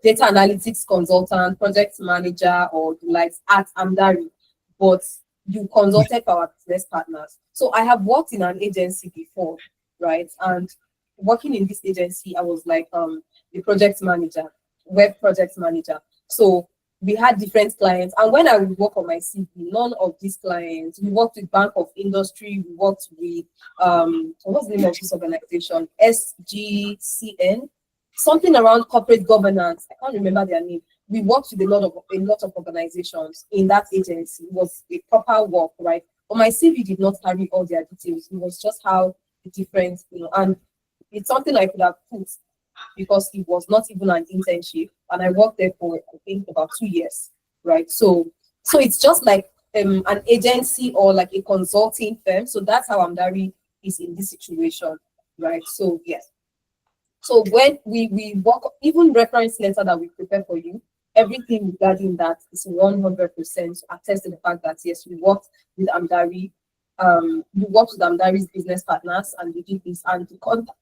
data analytics consultant, project manager, or the likes at Amdari, but you consulted for our business partners. So I have worked in an agency before, right? And working in this agency, I was like the project manager, web project manager. So we had different clients, and when I would work on my CV, none of these clients. We worked with Bank of Industry. We worked with what's the name of this organization? SGCN, something around corporate governance. I can't remember their name. We worked with a lot of organizations in that agency. It was a proper work, right? But my CV did not carry all their details. It was just how the different, and it's something I could have put because it was not even an internship, and I worked there for I think about 2 years, right? So it's just like an agency or like a consulting firm. So that's how Amdari is in this situation, right? So yes. So when we work, even reference letter that we prepare for you, everything regarding that is 100% attest to the fact that yes, we worked with Amdari, we worked with Amdari's business partners, and we did this. And the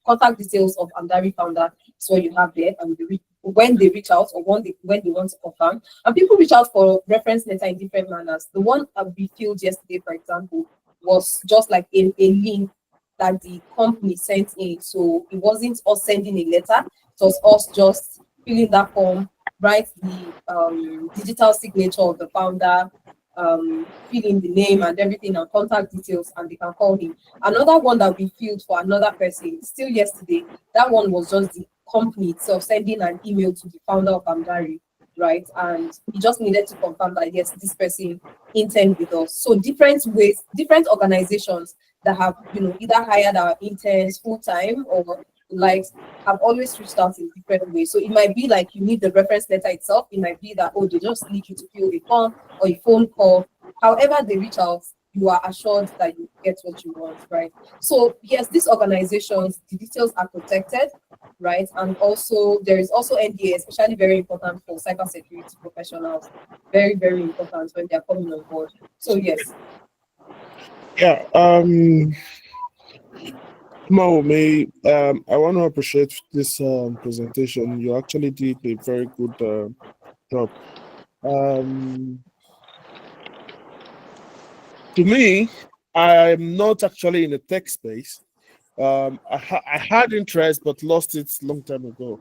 contact details of Amdari founder is what you have there. And when they reach out or when they want to confirm, and people reach out for reference letter in different manners. The one we filled yesterday, for example, was just like a link that the company sent in. So it wasn't us sending a letter, it was us just filling that form, write the digital signature of the founder, fill in the name and everything and contact details, and they can call him. Another one that we filled for another person, still yesterday, that one was just the company itself sending an email to the founder of Amdari, right? And he just needed to confirm that yes, this person interned with us. So different ways, different organizations that have either hired our interns full time or like have always reached out in different ways. So it might be like you need the reference letter itself. It might be that they just need you to fill a form or a phone call. However they reach out, you are assured that you get what you want, right? So yes, these organizations, the details are protected, right? And also there is also NDA, especially very important for cybersecurity professionals. Very, very important when they are coming on board. So yes. Yeah. Mo, I want to appreciate this presentation. You actually did a very good job. To me, I'm not actually in the tech space. I had interest but lost it long time ago.